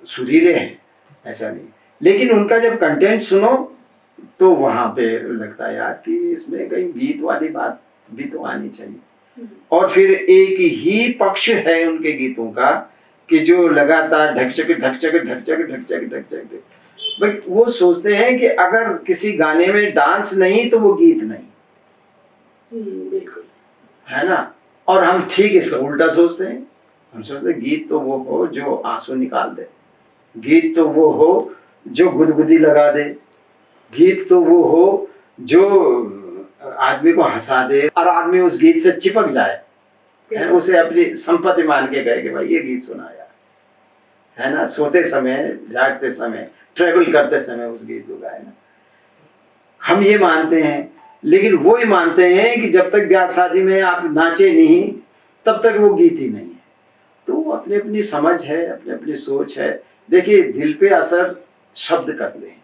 सुरीले हैं, ऐसा नहीं। लेकिन उनका जब कंटेंट सुनो तो वहां पे लगता है यार कि इसमें कहीं गीत वाली बात भी तो आनी चाहिए। और फिर एक ही पक्ष है उनके गीतों का कि जो लगातार ढकचक ढकचक ढकचक ढकचक ढकचक, बट वो सोचते हैं कि अगर किसी गाने में डांस नहीं तो वो गीत नहीं। बिल्कुल, है ना। और हम ठीक इसका उल्टा सोचते हैं, हम सोचते हैं गीत तो वो हो जो आंसू निकाल दे, गीत तो वो हो जो गुदगुदी लगा दे, गीत तो वो हो जो आदमी को हंसा दे और आदमी उस गीत से चिपक जाए, है उसे अपनी संपत्ति मान के कहे कि भाई ये गीत सुना यार, है ना। सोते समय, जागते समय, ट्रेवल करते समय उस गीत को गाए ना, हम ये मानते हैं। लेकिन वो ही मानते हैं कि जब तक ब्याह शादी में आप नाचे नहीं तब तक वो गीत ही नहीं है। तो अपनी अपनी समझ है, अपनी अपनी सोच है। देखिए दिल पे असर शब्द करते हैं,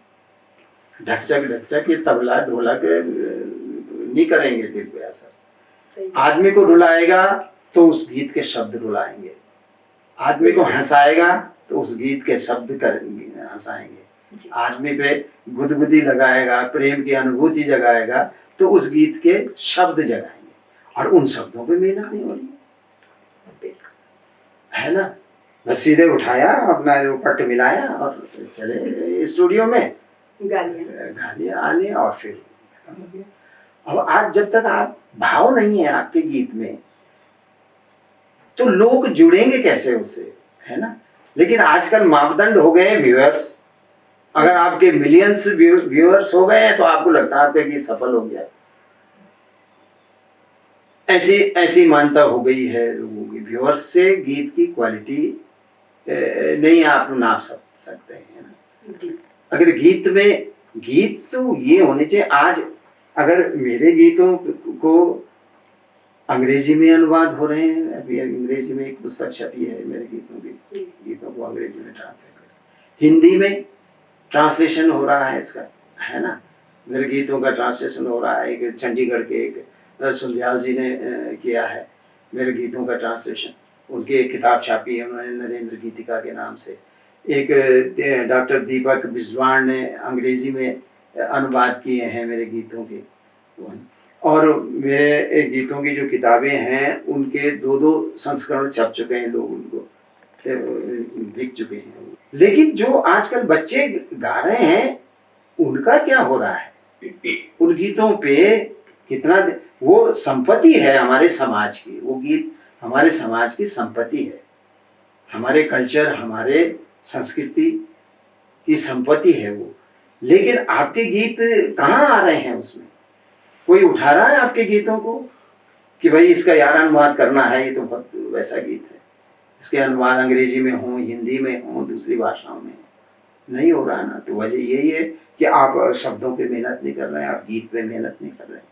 ढकचक ढकचक ये तबला ढोलक नहीं करेंगे दिल पे असर। आदमी को रुलाएगा तो उस गीत के शब्द रुलाएंगे, आदमी को हंसाएगा तो उस गीत के शब्द करेंगे, हंसाएंगे। आदमी पे गुदगुदी लगाएगा, प्रेम की अनुभूति जगाएगा तो उस गीत के शब्द जगाएंगे, और उन शब्दों पे मेहनत नहीं हो रही है ना। बस सीधे उठाया अपना पट मिलाया और चले स्टूडियो में गालियां आने और फिर खत्म हो गया। अब आज जब तक आप भाव नहीं है आपके गीत में तो लोग जुड़ेंगे कैसे उससे, है ना। लेकिन आजकल मापदंड हो गए व्यूअर्स, अगर आपके मिलियंस व्यूअर्स हो गए हैं तो आपको लगता है आपका गीत सफल हो गया। ऐसी ऐसी मान्यता हो गई है लोगों की। व्यूअर्स से गीत की क्वालिटी नहीं आप नाप सकते हैं ना। अगर गीत में, गीत तो ये होने चाहिए। आज अगर मेरे गीतों को अंग्रेजी में अनुवाद हो रहे हैं, अभी अंग्रेजी में एक पुस्तक छपी है मेरे गीतों को अंग्रेजी में ट्रांसलेट कर, हिंदी में ट्रांसलेशन हो रहा है इसका, है ना। मेरे गीतों का ट्रांसलेशन हो रहा है, एक चंडीगढ़ के एक सुंदयाल जी ने किया है मेरे गीतों का ट्रांसलेशन। उनकी एक किताब छापी है उन्होंने नरेंद्र गीतिका के नाम से। एक डॉक्टर दीपक बिजवाण ने अंग्रेजी में अनुवाद किए हैं मेरे गीतों के। और मेरे गीतों की जो किताबें हैं उनके 2-2 संस्करण छप चुके हैं, लोग उनको बिक चुके हैं। लेकिन जो आजकल बच्चे गा रहे हैं उनका क्या हो रहा है, उन गीतों पे कितना, वो संपत्ति है हमारे समाज की, वो गीत हमारे समाज की संपत्ति है, हमारे कल्चर, हमारे संस्कृति की संपत्ति है वो। लेकिन आपके गीत कहाँ आ रहे हैं उसमें? कोई उठा रहा है आपके गीतों को कि भाई इसका यार अनुवाद करना है, ये तो बहुत वैसा गीत है, इसके अनुवाद अंग्रेजी में हो, हिंदी में हो, दूसरी भाषाओं में नहीं हो रहा ना। तो वजह यही है कि आप शब्दों पे मेहनत नहीं कर रहे हैं, आप गीत पे मेहनत नहीं कर रहे हैं।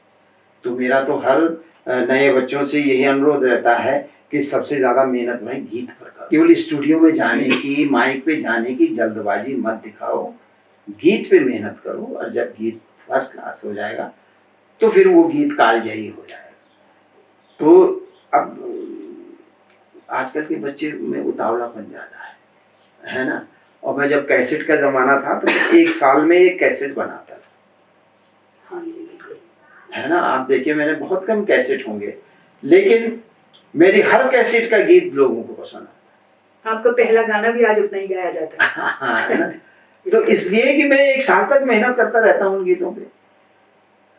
तो मेरा तो हर नए बच्चों से यही अनुरोध रहता है कि सबसे ज्यादा मेहनत भाई गीत पर करो। केवल स्टूडियो में जाने की, माइक पे जाने की जल्दबाजी मत दिखाओ, गीत पे मेहनत करो, और जब गीत फर्स्ट क्लास हो जाएगा तो फिर वो गीत कालजयी हो जाएगा। तो अब आजकल के बच्चे में उतावलापन ज्यादा है ना। और मैं जब कैसेट का जमाना था तो एक साल में एक कैसेट बनाता था, है ना। आप देखिए मैंने बहुत कम कैसेट होंगे, लेकिन मेरी हर कैसेट का गीत लोगों को पसंद आता। आपका पहला गाना भी आज उतना ही गाया जाता है ना। तो इसलिए कि मैं एक साल तक मेहनत करता रहता हूँ उन गीतों पे,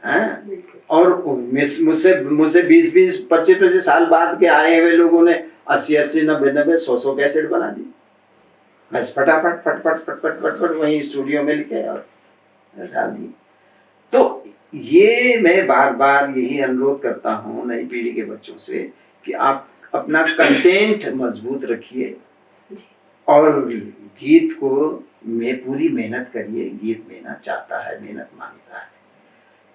हैं। और मुझसे 20-20, 25-25 साल बाद के आए हुए लोगों ने 80-80, 90-90, 100-100 कैसेट बना दी। बस फटाफट फट फट फट फट फट फट वहीं स्टूडियो में लिखे और डाल दी। तो ये मैं बार बार यही अनुरोध करता हूँ नई पीढ़ी के बच्चों से कि आप अपना कंटेंट मजबूत रखिए और गीत को में पूरी मेहनत करिए। गीत मेहनत चाहता है, मेहनत मांगता है।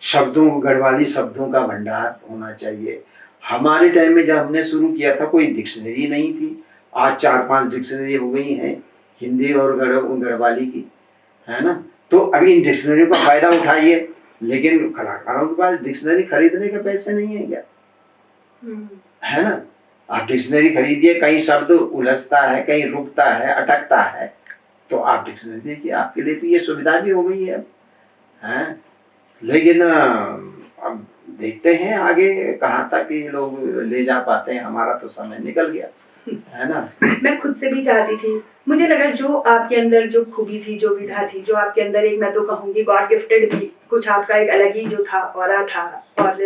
शब्दों, गढ़वाली शब्दों का भंडार होना चाहिए। हमारे टाइम में जब हमने शुरू किया था कोई डिक्शनरी नहीं थी, आज 4-5 डिक्शनरी हो गई हैं हिंदी और गढ़वाली की, है ना। तो अभी इन डिक्शनरी का फायदा उठाइए, लेकिन कलाकारों के पास डिक्शनरी खरीदने के पैसे नहीं है क्या, है ना। आप डिक्शनरी खरीदिए, कहीं शब्द उलझता है, कहीं रुकता है, अटकता है, तो आप डिक्शनरी देखिए, आपके लिए तो ये सुविधा भी हो गई है, हैं। लेकिन अब देखते हैं आगे कहाँ तक ये लोग ले जा पाते हैं। हमारा तो समय निकल गया, है ना। मैं खुद से भी चाहती थी, मुझे लगा जो आपके अंदर जो खूबी थी, जो विधा थी, जो आपके अंदर एक, मैं तो कहूँगी गॉड गिफ्टेड भी कुछ आपका एक अलग ही जो था ऑरा था, और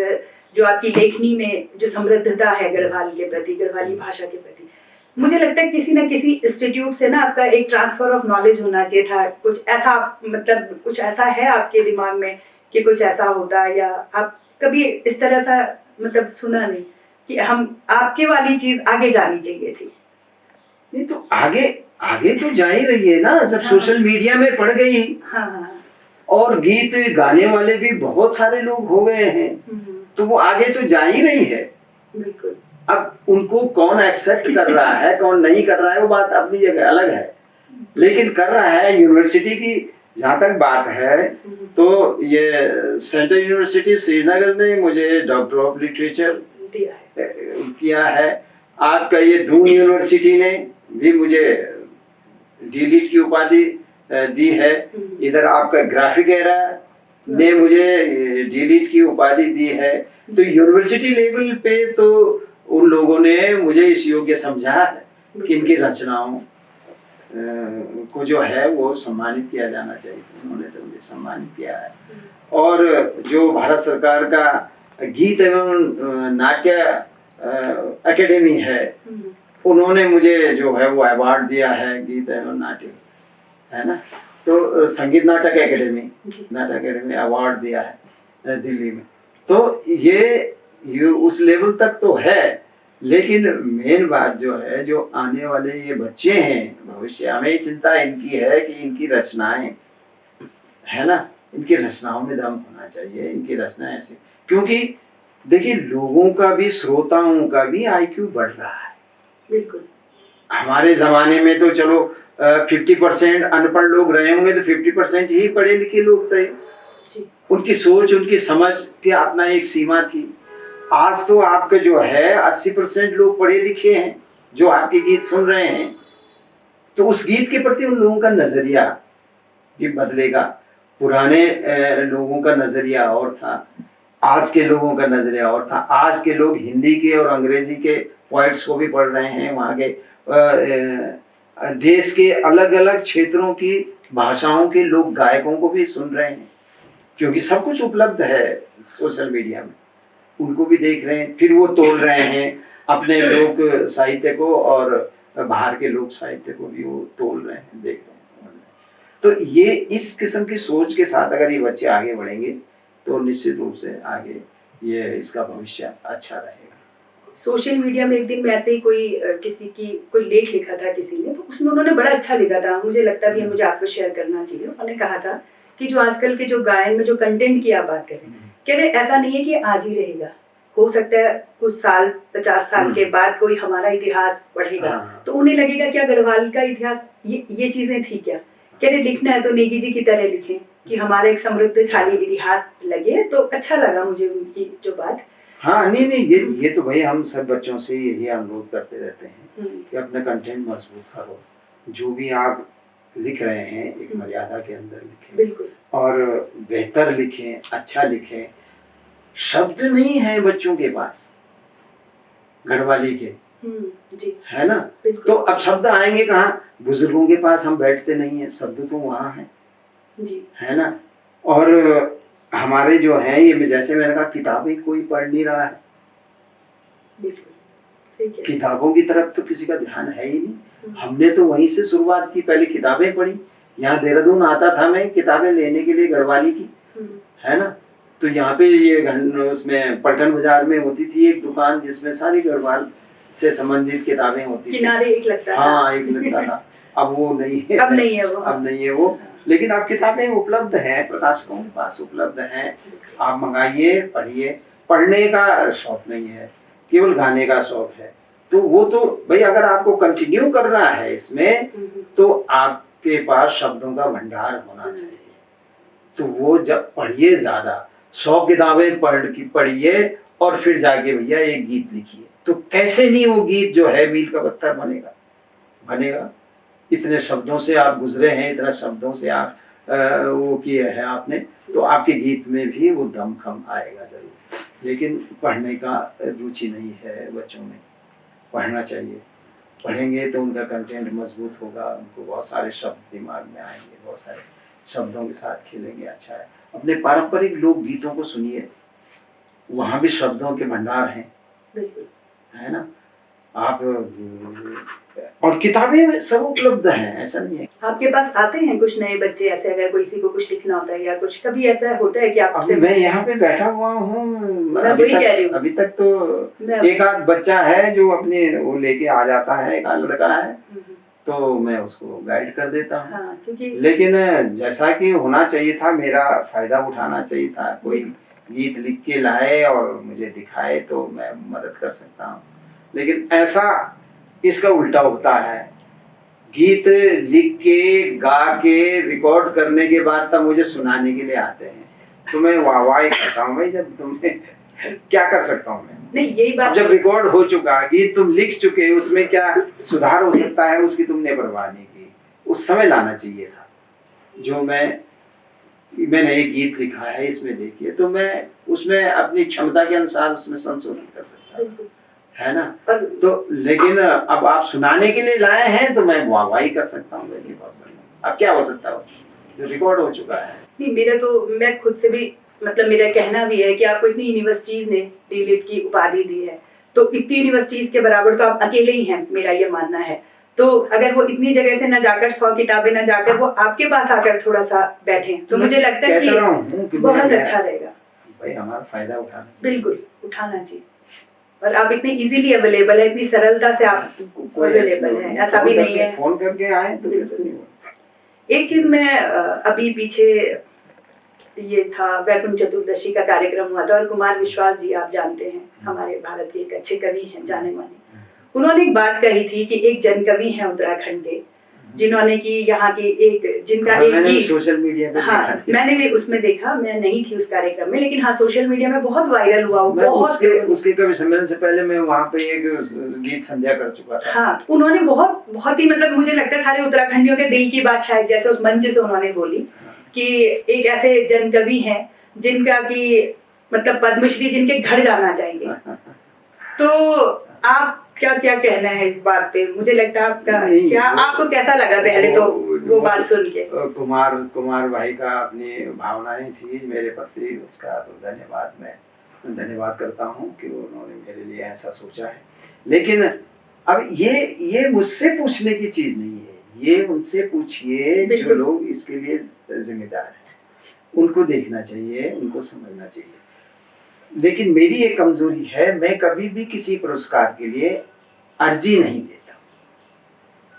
जो आपकी लेखनी में जो समृद्धता है गढ़वाल के प्रति, गढ़वाली भाषा के प्रति, मुझे लगता है किसी न किसी इंस्टीट्यूट से ना आपका एक ट्रांसफर ऑफ नॉलेज होना चाहिए था। कुछ ऐसा, मतलब कुछ ऐसा है आपके दिमाग में कि कुछ ऐसा होता, या आप कभी इस तरह सा मतलब सुना नहीं कि हम आपके वाली चीज आगे जानी चाहिए थी? नहीं तो आगे आगे तो जा ही रही है ना, जब हाँ। सोशल मीडिया में पड़ गई। हाँ। और गीत गाने वाले भी बहुत सारे लोग हो गए हैं, तो वो आगे तो जा ही रही है। बिल्कुल। अब उनको कौन एक्सेप्ट कर रहा है, कौन नहीं कर रहा है, वो बात अपनी जगह अलग है, लेकिन कर रहा है। यूनिवर्सिटी की जहाँ तक बात है, तो ये सेंट्रल यूनिवर्सिटी श्रीनगर ने मुझे डॉक्टर ऑफ लिटरेचर किया है। आपका ये दून यूनिवर्सिटी ने भी मुझे डीलिट की उपाधि दी है। इधर आपका ग्राफिक एरा ने मुझे डीलिट की उपाधि दी है। तो यूनिवर्सिटी लेवल पे तो उन लोगों ने मुझे इस योग्य समझा है कि इनकी रचनाओं को जो है वो सम्मानित किया जाना चाहिए। उन्होंने तो मुझे सम्मानित किया है। और जो भारत सरकार का गीत एवं नाट्य एकेडमी है, उन्होंने मुझे जो है वो अवार्ड दिया है, गीत एवं नाट्य, है ना। तो संगीत नाटक एकेडमी अवार्ड दिया है दिल्ली में। तो ये उस लेवल तक तो है, लेकिन मेन बात जो है, जो आने वाले ये बच्चे हैं भविष्य, हमें चिंता इनकी है कि इनकी रचनाएं, है ना, इनकी रचनाओं में दम होना चाहिए। इनकी रचना ऐसे, क्योंकि देखिए लोगों का भी, श्रोताओं का भी आईक्यू बढ़ रहा है। बिल्कुल। हमारे जमाने में तो चलो 50% अनपढ़ लोग रहे होंगे, तो 50% ही पढ़े लिखे लोग थे। उनकी सोच, उनकी समझ की अपना एक सीमा थी। आज तो आपके जो है 80% लोग पढ़े लिखे हैं जो आपके गीत सुन रहे हैं, तो उस गीत के प्रति उन लोगों का नजरिया भी बदलेगा। पुराने लोगों का नजरिया और था, आज के लोगों का नजरिया और था। आज के लोग हिंदी के और अंग्रेजी के पोइट्स को भी पढ़ रहे हैं, वहाँ के देश के अलग अलग क्षेत्रों की भाषाओं के लोग गायकों को भी सुन रहे हैं, क्योंकि सब कुछ उपलब्ध है सोशल मीडिया में। उनको भी देख रहे हैं, फिर वो तोल रहे हैं अपने लोक साहित्य को, और बाहर के लोक साहित्य को भी वो तोल रहे हैं, देख रहे हैं। तो ये इस किस्म की सोच के साथ अगर ये बच्चे आगे बढ़ेंगे तो निश्चित रूप से आगे ये इसका भविष्य अच्छा रहेगा। सोशल मीडिया में एक दिन में ऐसे ही कोई लेख लिखा था किसी ने, तो उसमें उन्होंने बड़ा अच्छा लिखा था, मुझे लगता भी है मुझे आपको शेयर करना चाहिए। उन्होंने कहा था कि जो आजकल के जो गायन में जो कंटेंट की आप बात करें, कह रहे ऐसा नहीं है कि आज ही रहेगा, हो सकता है कुछ साल 50 साल के बाद कोई हमारा इतिहास पढ़ेगा तो उन्हें लगेगा क्या गढ़वाल का इतिहास ये चीजें थी क्या। कह रहे लिखना है तो नेगी जी की तरह लिखें कि हमारा एक समृद्धशाली इतिहास लगे। तो अच्छा लगा मुझे उनकी जो बात। हाँ, नहीं ये तो भाई हम सब बच्चों से यही अनुरोध करते रहते हैं कि अपना कंटेंट मजबूत करो। जो भी आप लिख रहे हैं एक मर्यादा के अंदर लिखें, बिल्कुल, और बेहतर लिखें, अच्छा लिखें। शब्द नहीं है बच्चों के पास गढ़वाली के, जी, है ना। तो अब शब्द आएंगे कहाँ? बुजुर्गों के पास हम बैठते नहीं है, शब्द तो वहाँ है जी, है ना। और हमारे जो है ये, जैसे मैंने कहा, किताबें कोई पढ़ नहीं रहा है। बिल्कुल, किताबों की तरफ तो किसी का ध्यान है ही नहीं। हमने तो वहीं से शुरुआत की, पहले किताबें पढ़ी। यहाँ देहरादून आता था मैं किताबें लेने के लिए गढ़वाली की, है ना। तो यहाँ पे ये उसमें पलटन बाजार में होती थी एक दुकान जिसमें सारी गढ़वाल से संबंधित किताबें होती थी। किनारे एक लगता था। हाँ, एक लगता था। अब वो नहीं है, अब नहीं है वो, अब नहीं है वो। लेकिन अब किताबें उपलब्ध हैं, प्रकाशकों के पास उपलब्ध हैं। आप मंगाइए, पढ़िए। पढ़ने का शौक नहीं है, केवल गाने का शौक है। तो वो तो भाई अगर आपको कंटिन्यू करना है इसमें, तो आपके पास शब्दों का भंडार होना चाहिए। तो वो जब पढ़िए, ज्यादा 100 किताबें पढ़िए और फिर जाके भैया एक गीत लिखिए। तो कैसे नहीं वो गीत जो है मील का पत्थर बनेगा। इतने शब्दों से आप गुजरे हैं, इतने शब्दों से आप वो किया है आपने, तो आपके गीत में भी वो दमखम आएगा जरूर। लेकिन पढ़ने का रुचि नहीं है बच्चों में, पढ़ना चाहिए। पढ़ेंगे तो उनका कंटेंट मजबूत होगा, उनको बहुत सारे शब्द दिमाग में आएंगे, बहुत सारे शब्दों के साथ खेलेंगे। अच्छा है, अपने पारंपरिक लोक गीतों को सुनिए, वहाँ भी शब्दों के भंडार हैं, है ना। आप और किताबें सब उपलब्ध हैं, ऐसा नहीं है। आपके पास आते हैं कुछ नए बच्चे ऐसे, अगर किसी को कुछ लिखना होता है या कुछ, कभी ऐसा होता है कि आप? अभी मैं यहाँ पे बैठा हुआ हूँ, अभी तक तो एक आध बच्चा है जो अपने वो लेके आ जाता है, एक आध लड़का है, तो मैं उसको गाइड कर देता हूँ। हाँ, क्योंकि लेकिन जैसा कि होना चाहिए था, मेरा फायदा उठाना चाहिए था। कोई गीत लिख के लाए और मुझे दिखाए तो मैं मदद कर सकता हूँ, लेकिन ऐसा इसका उल्टा होता है। गीत लिख के गा के रिकॉर्ड करने के बाद तब मुझे सुनाने के लिए आते हैं, तो मैं वाह वाह करता हूँ। भाई जब तुमने क्या कर सकता हूँ मैं? नहीं, यही बात, जब रिकॉर्ड हो चुका, गीत तुम लिख चुके, उसमें क्या सुधार हो सकता है उसकी तुमने परवाह नहीं की। उस समय लाना चाहिए था। जो मैंने एक गीत लिखा है, इसमें देखिए, तो मैं उसमें अपनी क्षमता के अनुसार उसमें संशोधन कर सकता हूँ, है ना। तो लेकिन अब आप सुनाने के लिए लाए हैं तो मैं वाहवाही कर सकता हूँ, बहुत बढ़िया। अब क्या हो सकता है उसमें, जो रिकॉर्ड हो चुका है। नहीं, मेरा तो, मैं खुद से भी, मतलब मेरा कहना भी है कि आपको इतनी यूनिवर्सिटीज ने डीलिट की उपाधि दी है, तो इतनी यूनिवर्सिटीज के बराबर तो आप अकेले ही हैं, मेरा ये मानना है। तो अगर वो इतनी जगह से न जाकर, 100 किताबें न जाकर, वो आपके पास आकर थोड़ा सा बैठे, तो मुझे लगता है कि बहुत अच्छा रहेगा। भाई हमारा फायदा उठाना चाहिए। बिल्कुल उठाना चाहिए। और आप इतने इजीली अवेलेबल है, इतनी सरलता से आप अवेलेबल हैं, ऐसा भी नहीं है। फोन करके आए तो कैसे नहीं हुआ। एक चीज मैं अभी पीछे ये था, वैकुंठ चतुर्दशी का कार्यक्रम हुआ था, और कुमार विश्वास जी आप जानते हैं, हमारे भारत के एक अच्छे कवि हैं, जाने माने। उन्होंने एक बात कही थी कि एक जन कवि हैं उत्तराखंड के, जिन्होंने की यहाँ की एक, जिनका एक गीत सोशल मीडिया पे, हाँ मैंने भी उसमें देखा, मैं नहीं थी उस कार्यक्रम में, लेकिन हाँ सोशल मीडिया में बहुत वायरल हुआ वो, बहुत उसके कवि सम्मेलन से पहले मैं वहाँ पे एक गीत संध्या कर चुका था। हाँ, उन्होंने बहुत ही, मतलब मुझे लगता है सारे उत्तराखंडियों के दिल की बात शायद जैसे उस मंच से उन्होंने बोली कि एक ऐसे जन कवि हैं जिनका की मतलब पद्मश्री जिनके घर जाना चाहिए। तो आप क्या कहना है इस बात पे? मुझे लगता है आपका क्या, आपको कैसा लगा पहले तो वो बात सुन के? कुमार भाई का अपनी भावनाएं थी मेरे प्रति, उसका तो धन्यवाद, मैं धन्यवाद करता हूँ कि उन्होंने मेरे लिए ऐसा सोचा है। लेकिन अब ये मुझसे पूछने की चीज नहीं है, ये उनसे पूछिए जो लोग इसके लिए जिम्मेदार हैं, उनको देखना चाहिए, उनको समझना चाहिए। लेकिन मेरी एक कमजोरी है, मैं कभी भी किसी पुरस्कार के लिए अर्जी नहीं देता।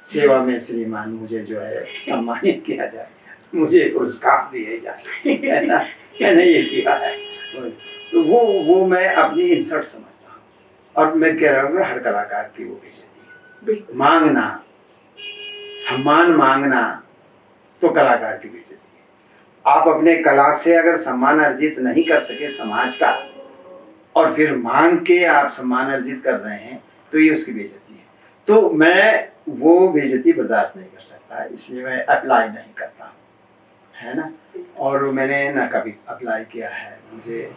सेवा में श्रीमान मुझे जो है सम्मानित किया जाए, मुझे पुरस्कार दिए जाए, है ना, मैंने ये किया है, तो वो मैं अपनी इंसल्ट समझता हूँ। और मैं कह रहा हूँ हर कलाकार की वो बेइज्जती है। मांगना, सम्मान मांगना तो कलाकार की बेइज्जती है। आप अपने कला से अगर सम्मान अर्जित नहीं कर सके समाज का, और फिर मांग के आप सम्मान अर्जित कर रहे हैं, तो ये उसकी बेइज्जती है। तो मैं वो बेइज्जती बर्दाश्त नहीं कर सकता, इसलिए मैं अप्लाई नहीं करता हूँ, है ना। और मैंने ना कभी अप्लाई किया है। मुझे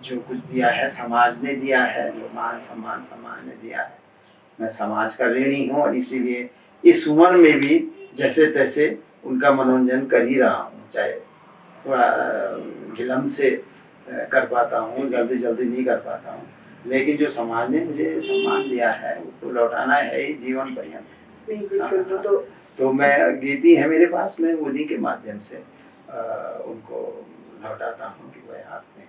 जो कुछ दिया है समाज ने दिया है, जो मान सम्मान समाज ने दिया है, मैं समाज का ऋणी हूँ, और इसीलिए इस उम्र में भी जैसे तैसे उनका मनोरंजन कर ही रहा हूँ, चाहे थोड़ा विलम्ब से कर पाता हूँ, जल्दी नहीं कर पाता हूँ, लेकिन जो समाज ने मुझे सम्मान दिया है उसको लौटाना है ही जीवन पर्यंत। तो मैं गीती है मेरे पास, मैं उन्हीं के माध्यम से उनको लौटाता हूँ कि भाई आपने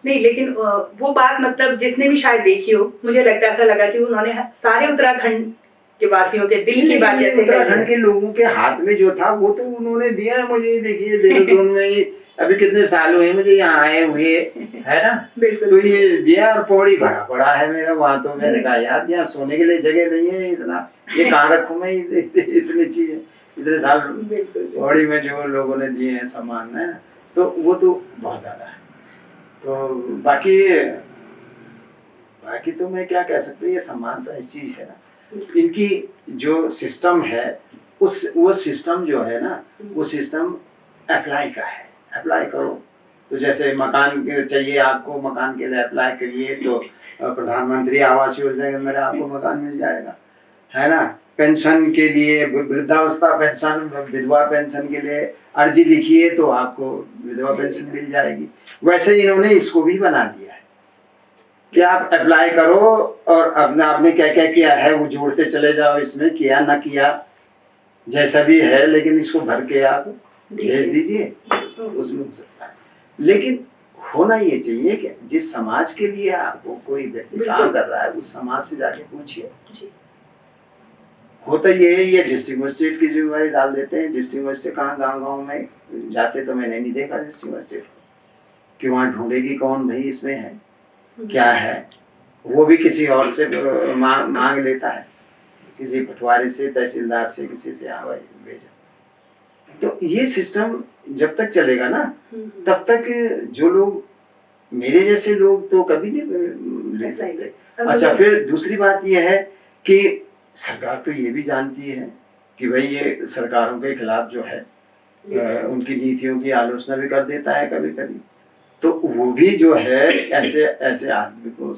नहीं, लेकिन वो बात मतलब जिसने भी शायद देखी हो, मुझे लगता ऐसा लगा कि उन्होंने सारे उत्तराखंड के वासियों के दिल की बात जैसे उत्तराखंड के लोगों के हाथ में जो था वो तो उन्होंने दिया है मुझे। देखिए देहरादून में ही अभी कितने साल हुए मुझे यहाँ आए हुए, है ना। तो ये दिया, और पौड़ी भरा पड़ा है मेरा वहाँ। तो मैंने कहा यार यहाँ सोने के लिए जगह नहीं है, इतना ये कहाँ रखूँ मैं इतनी चीजें, इतने साल पौड़ी में जो लोगों ने दिए हैं सम्मान है, तो वो तो बहुत ज्यादा है। तो बाकी तो मैं क्या कह सकता हूँ, ये सम्मान तो ऐसी चीज है ना, इनकी जो सिस्टम है वो सिस्टम जो है ना, वो सिस्टम अप्लाई का है, अप्लाई करो। तो जैसे मकान चाहिए आपको, मकान के लिए अप्लाई करिए तो प्रधानमंत्री आवास योजना के अंदर आपको मकान मिल जाएगा, है ना। पेंशन के लिए, वृद्धावस्था पेंशन, विधवा पेंशन के लिए अर्जी लिखिए तो आपको विधवा पेंशन मिल जाएगी। वैसे इन्होंने इसको भी बना दिया है कि आप अप्लाई करो और अपना आपने क्या क्या किया है वो जोड़ते चले जाओ, इसमें किया ना किया जैसा भी है, लेकिन इसको भर के आप भेज दीजिए, उसमें हो सकता है। लेकिन होना ये चाहिए कि जिस समाज के लिए आपको कोई व्यक्ति काम कर रहा है उस समाज से जाके पूछिए। होता ये है, ये डिस्ट्रिक्ट मजिस्ट्रेट की जिम्मेवारी डाल देते हैं। डिस्ट्रिक्ट मजिस्ट्रेट कहाँ गाँव में जाते तो मैंने नहीं देखा डिस्ट्रिक्ट मजिस्ट्रेट कि वहाँ ढूंढेगी कौन भाई इसमें है क्या है, वो भी किसी और से मांग लेता है, किसी पटवारी से, तहसीलदार से, किसी से भेजा। तो ये सिस्टम जब तक चलेगा ना तब तक जो लोग मेरे जैसे लोग तो कभी नहीं ले सकते। अच्छा, फिर दूसरी बात ये है कि सरकार तो ये भी जानती है कि भाई ये सरकारों के खिलाफ जो है उनकी नीतियों की आलोचना भी कर देता है कभी कभी, तो वो भी जो है ऐसे ऐसे आदमी को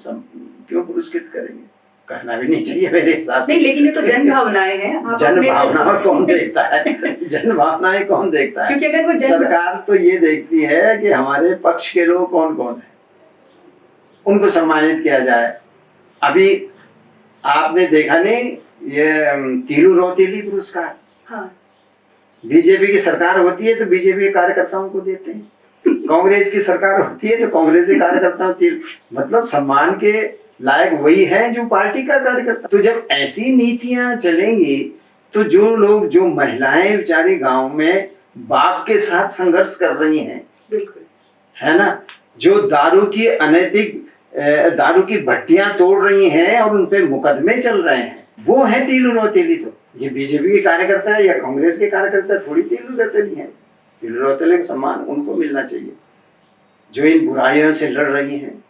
क्यों पुरस्कृत करेंगे, कहना भी नहीं चाहिए मेरे हिसाब से। नहीं, लेकिन ये तो जन भावनाएं हैं। जन भावनाएं कौन देखता है? जन भावनाएं कौन देखता है? क्योंकि अगर वो सरकार तो ये देखती है कि हमारे पक्ष के लोग कौन कौन है, उनको सम्मानित किया जाए। अभी आपने देखा नहीं ये तीलू रोतेली पुरस्कार, हाँ। बीजेपी की सरकार होती है तो बीजेपी के कार्यकर्ताओं को देते हैं, कांग्रेस की सरकार होती है तो कांग्रेस के कार्यकर्ताओं को, मतलब सम्मान के लायक वही है जो पार्टी का कार्यकर्ता। तो जब ऐसी नीतियां चलेंगी तो जो लोग, जो महिलाएं बेचारी गांव में बाप के साथ संघर्ष कर रही हैं, बिल्कुल, है ना, जो दारू की भट्टियां तोड़ रही हैं और उन पे मुकदमे चल रहे हैं, वो है तीलू रोतेली। तो ये बीजेपी के कार्यकर्ता है या कांग्रेस के कार्यकर्ता थोड़ी तीलू रोतेली है। तीलू रोतेली का सम्मान उनको मिलना चाहिए जो इन बुराइयों से लड़ रही हैं,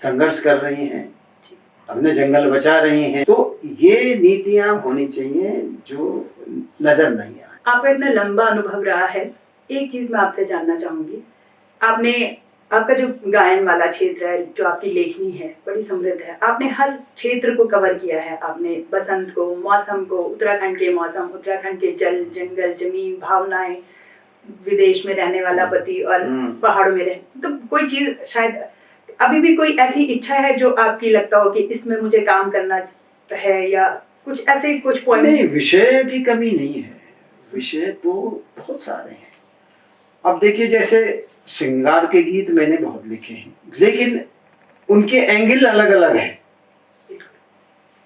संघर्ष कर रही हैं, अपने जंगल बचा रही हैं। तो ये नीतियां होनी चाहिए जो नजर नहीं आए। आपका इतना लंबा अनुभव रहा है, एक चीज मैं आपसे जानना चाहूंगी। आपका जो गायन वाला क्षेत्र है, जो आपकी लेखनी है, बड़ी समृद्ध है। आपने हर क्षेत्र को कवर किया है। आपने बसंत को, मौसम को, उत्तराखंड के मौसम, उत्तराखंड के जल, जंगल, जमीन, भावनाएं, विदेश में रहने वाला पति और पहाड़ों में रहे, तो कोई चीज शायद अभी भी कोई ऐसी इच्छा है जो आपकी लगता हो कि इसमें मुझे काम करना है, या कुछ ऐसे कुछ पॉइंट? नहीं, विषय की कमी नहीं है, विषय तो बहुत सारे हैं। अब देखिए, जैसे श्रृंगार के गीत मैंने बहुत लिखे हैं, लेकिन उनके एंगल अलग अलग हैं।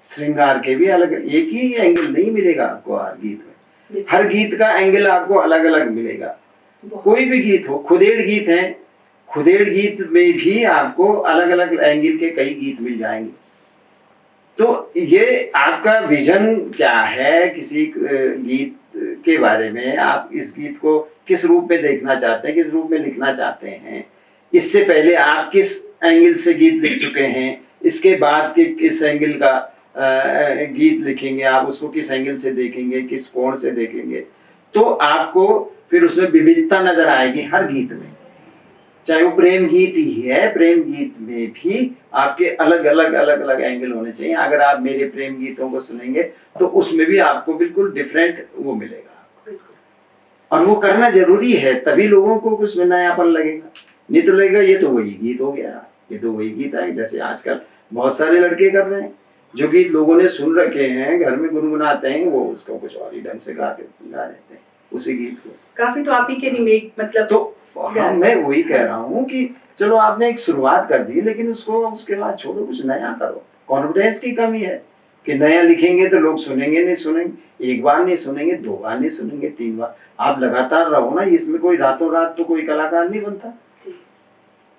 श्रृंगार के भी अलग, एक ही एंगल नहीं मिलेगा आपको हर गीत में, हर गीत का एंगल आपको अलग अलग मिलेगा। कोई भी गीत हो, खुदेड़ गीत है, खुदेड़ गीत में भी आपको अलग अलग एंगल के कई गीत मिल जाएंगे। तो ये आपका विजन क्या है किसी गीत के बारे में, आप इस गीत को किस रूप में देखना चाहते हैं, किस रूप में लिखना चाहते हैं, इससे पहले आप किस एंगल से गीत लिख चुके हैं, इसके बाद के किस एंगल का गीत लिखेंगे, आप उसको किस एंगल से देखेंगे, किस कोण से देखेंगे, तो आपको फिर उसमें विविधता नजर आएगी हर गीत में। चाहे वो प्रेम गीत ही है, प्रेम गीत में भी आपके अलग अलग एंगल होने चाहिए। अगर आप मेरे प्रेम गीतों को सुनेंगे तो उसमें भी आपको बिल्कुल डिफरेंट वो मिलेगा, और वो करना जरूरी है, तभी लोगों को उसमें नयापन लगेगा। नहीं तो लगेगा ये तो वही गीत हो गया, ये तो वही गीत है, जैसे आजकल बहुत सारे लड़के कर रहे हैं, जो गीत लोगों ने सुन रखे हैं, घर में गुनगुनाते हैं, वो उसको कुछ और ही ढंग से गा देते हैं उसी गीत को। काफी तो आप ही के रिमेक, मतलब तो हाँ, मैं वही कह रहा हूँ कि चलो आपने एक शुरुआत कर दी, लेकिन उसको उसके बाद छोड़ो, कुछ नया करो। कॉन्फिडेंस की कमी है कि नया लिखेंगे तो लोग सुनेंगे, नहीं सुनेंगे, एक बार नहीं सुनेंगे, 2 बार नहीं सुनेंगे, 3 बार। आप लगातार रहो ना, इसमें कोई रातों रात तो कोई कलाकार नहीं बनता।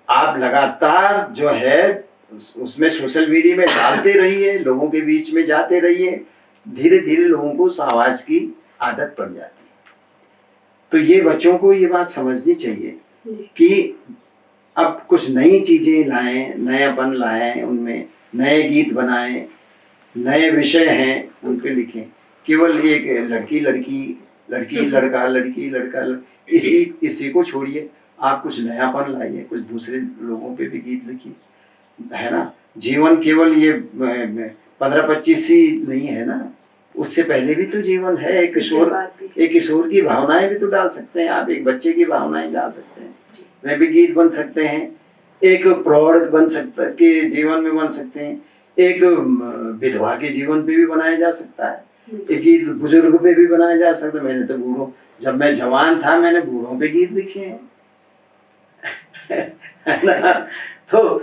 आप लगातार जो है उसमें सोशल मीडिया में डालते रहिए, लोगों के बीच में जाते रहिए, धीरे धीरे लोगों को उस आवाज की आदत पड़ जाती है। तो ये बच्चों को ये बात समझनी चाहिए कि अब कुछ नई चीजें लाएं, नयापन लाएं, उनमें नए गीत बनाएं, नए विषय हैं उन पे लिखें। केवल एक लड़की लड़की लड़का लड़की लड़का इसी को छोड़िए, आप कुछ नयापन लाइए, कुछ दूसरे लोगों पे भी गीत लिखिए, है ना। जीवन केवल ये 15-25 ही नहीं है ना, उससे पहले भी तो जीवन है। एक किशोर की भावनाएं भी तो डाल सकते हैं आप, एक बच्चे की भावनाएं डाल सकते हैं, वे भी गीत बन सकते हैं। एक प्रौढ़ बन सकता के जीवन में बन सकते हैं, एक विधवा के जीवन पे भी बनाया जा सकता है, एक गीत बुजुर्ग पे भी बनाया जा सकता है। मैंने तो बूढ़ों, जब मैं जवान था मैंने बूढ़ों पे गीत लिखे हैं तो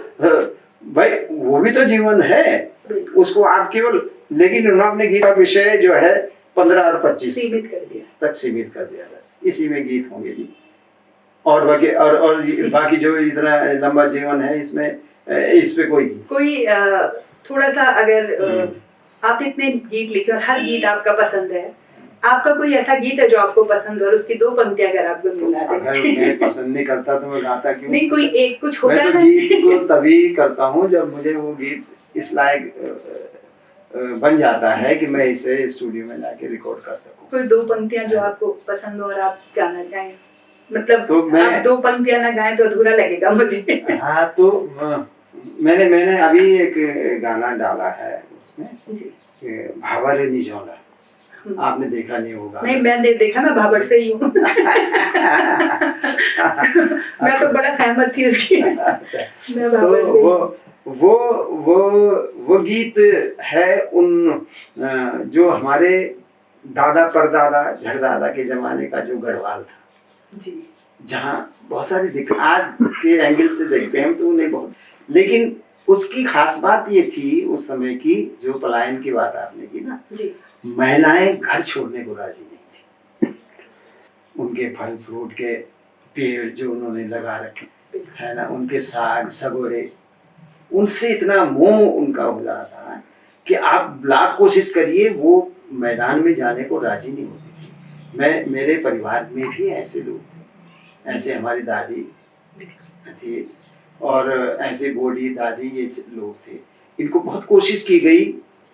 भाई वो भी तो जीवन है, उसको आप केवल, लेकिन उन्होंने गीत का विषय जो है 15 और 25 तक सीमित कर दिया, बस इसी में गीत होंगे जी। और बाकी जो इतना लंबा जीवन है इसमें इस पे कोई थोड़ा सा अगर आपने इतने गीत लिखे और हर गीत आपका पसंद है, आपका कोई ऐसा गीत है जो आपको पसंद है और उसकी 2 पंक्तियां अगर आपको मिला दे? अगर मैं पसंद नहीं करता तो मैं गाता क्यों? नहीं, कोई एक कुछ होता है। मैं तो गीत को तभी करता हूँ जब मुझे वो गीत इस लायक बन जाता है कि मैं इसे स्टूडियो में लाके रिकॉर्ड कर सकूं। कोई 2 पंक्तियां जो आपको पसंद हो और आप गाना चाहें, मतलब तो आप 2 पंक्तियां ना गाएं तो अधूरा लगेगा मुझे। हाँ, तो मैंने अभी एक गाना डाला है उसमें जी, भावर निजौला, आपने देखा नहीं होगा। नहीं, मैंने देखा, मैं भाबर से ही हूँ मैं तो बड़ा सहमत थी उसकी मैं भाबर से। वो गीत है उन जो हमारे दादा परदादा झड़दादा के जमाने का जो गढ़वाल था जी, जहाँ बहुत सारी दिक्कत आज के एंगल से देखते हैं तो उन्हें बहुत, लेकिन उसकी खास बात ये थी उस समय की, जो पलायन की बात आपने की ना जी, महिलाएं घर छोड़ने को राजी नहीं थी। उनके फल फ्रूट के पेड़ जो उन्होंने लगा रखे है ना, उनके साग सगोरे, उनसे इतना मोह उनका हो जाता है कि आप लाख कोशिश करिए वो मैदान में जाने को राजी नहीं होती थी। मेरे परिवार में भी ऐसे लोग थे, ऐसे हमारी दादी थी और ऐसे बूढ़ी दादी ये लोग थे। इनको बहुत कोशिश की गई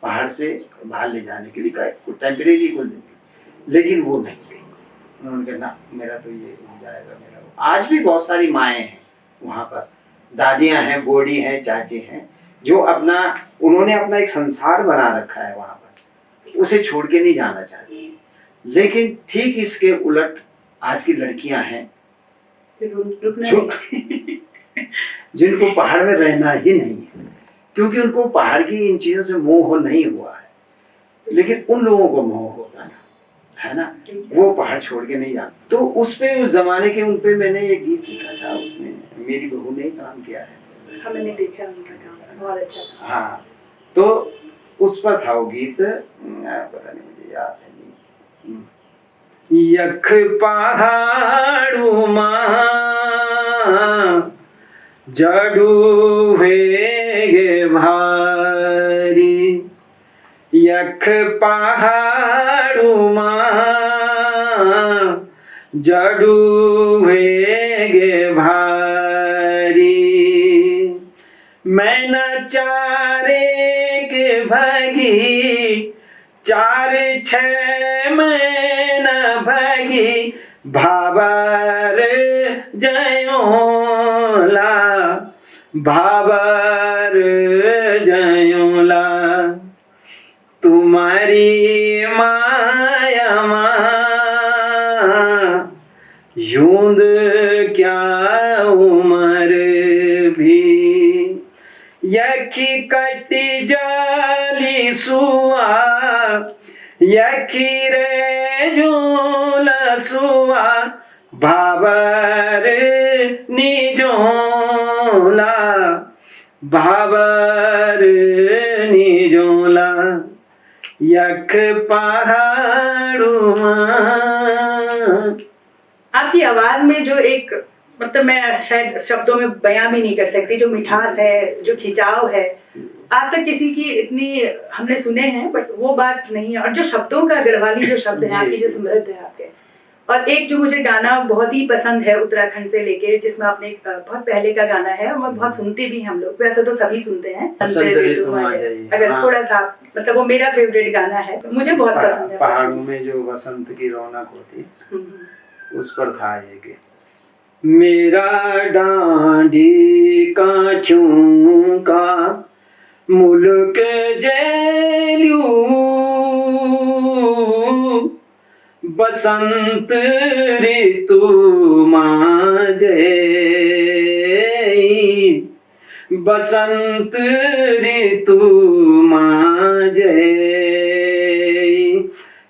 पहाड़ से बाहर ले जाने के लिए, टेम्परेरी को, लेकिन वो नहीं गई। उन्होंने कहा ना, मेरा तो ये हो जाएगा मेरा। आज भी बहुत सारी माएँ हैं वहाँ पर, दादियाँ हैं, बूढ़ी हैं, चाची हैं, जो उन्होंने अपना एक संसार बना रखा है वहाँ पर, उसे छोड़ के नहीं जाना चाहती। लेकिन ठीक इसके उलट आज की लड़कियाँ हैं जिनको पहाड़ में रहना ही नहीं है, क्योंकि उनको पहाड़ की इन चीजों से मोह नहीं हुआ है। लेकिन उन लोगों को मोह होता है ना, वो पहाड़ छोड़ के नहीं जाते। तो उस जमाने के उन पे मैंने एक गीत लिखा था, उसमें मेरी बहू ने काम किया है। हाँ, मैंने देखा उनका काम, बहुत अच्छा था। हाँ, तो उस पर था वो गीत, पता नहीं मुझे याद है नहीं। यख पहाड़ू माँ जड़ू है भारी, यख पहाड़ू माँ जड़ू है भारी, मैं न चारे के भगी 4-6 महीना भगी, भाबर जयोला भाबर जयोला, तुम्हारी माया यूंद क्या उम्र भी, यखी कटी जाली सुआ, यखी रे झूला सुआ, भाबर निजोला भाबर निजोला, यख पहाड़ू। आपकी आवाज में जो एक, मतलब मैं शायद शब्दों में बयां भी नहीं कर सकती, जो मिठास है, जो खिंचाव है, आज तक किसी की इतनी हमने सुने हैं, बट वो बात नहीं है। और जो शब्दों का गढ़वाली जो शब्द है आपकी, जो समृद्ध है आपके, और एक जो मुझे गाना बहुत ही पसंद है उत्तराखंड से लेके, जिसमें आपने बहुत पहले का गाना है और बहुत सुनते भी हम लोग, वैसे तो सभी सुनते हैं, बसंत ऋतु आ जाइए। अगर हाँ। थोड़ा सा मतलब वो मेरा फेवरेट गाना है, मुझे बहुत पसंद है। पहाड़ों में जो बसंत की रौनक होती उस पर था ये कि मेरा डांडी काठियों का मुल्क जेलू बसंत ऋतु माजे बसंत ऋतु माजे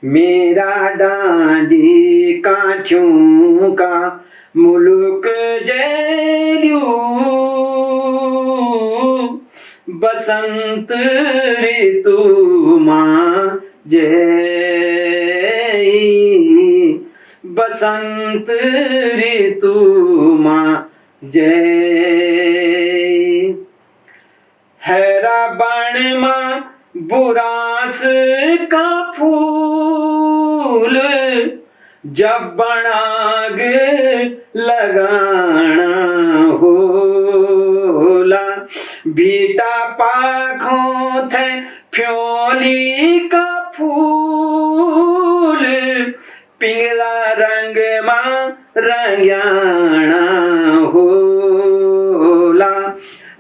मेरा डांडी काठियों का मुल्क जेलू बसंत ऋतु माजे बसंत ऋतु माजे हैरा बण मां बुरास का फूल जब बनाग लगाना होला बीटा पाखों थे फ्योली का फूल पिंगला रंग मां रंग्याना होला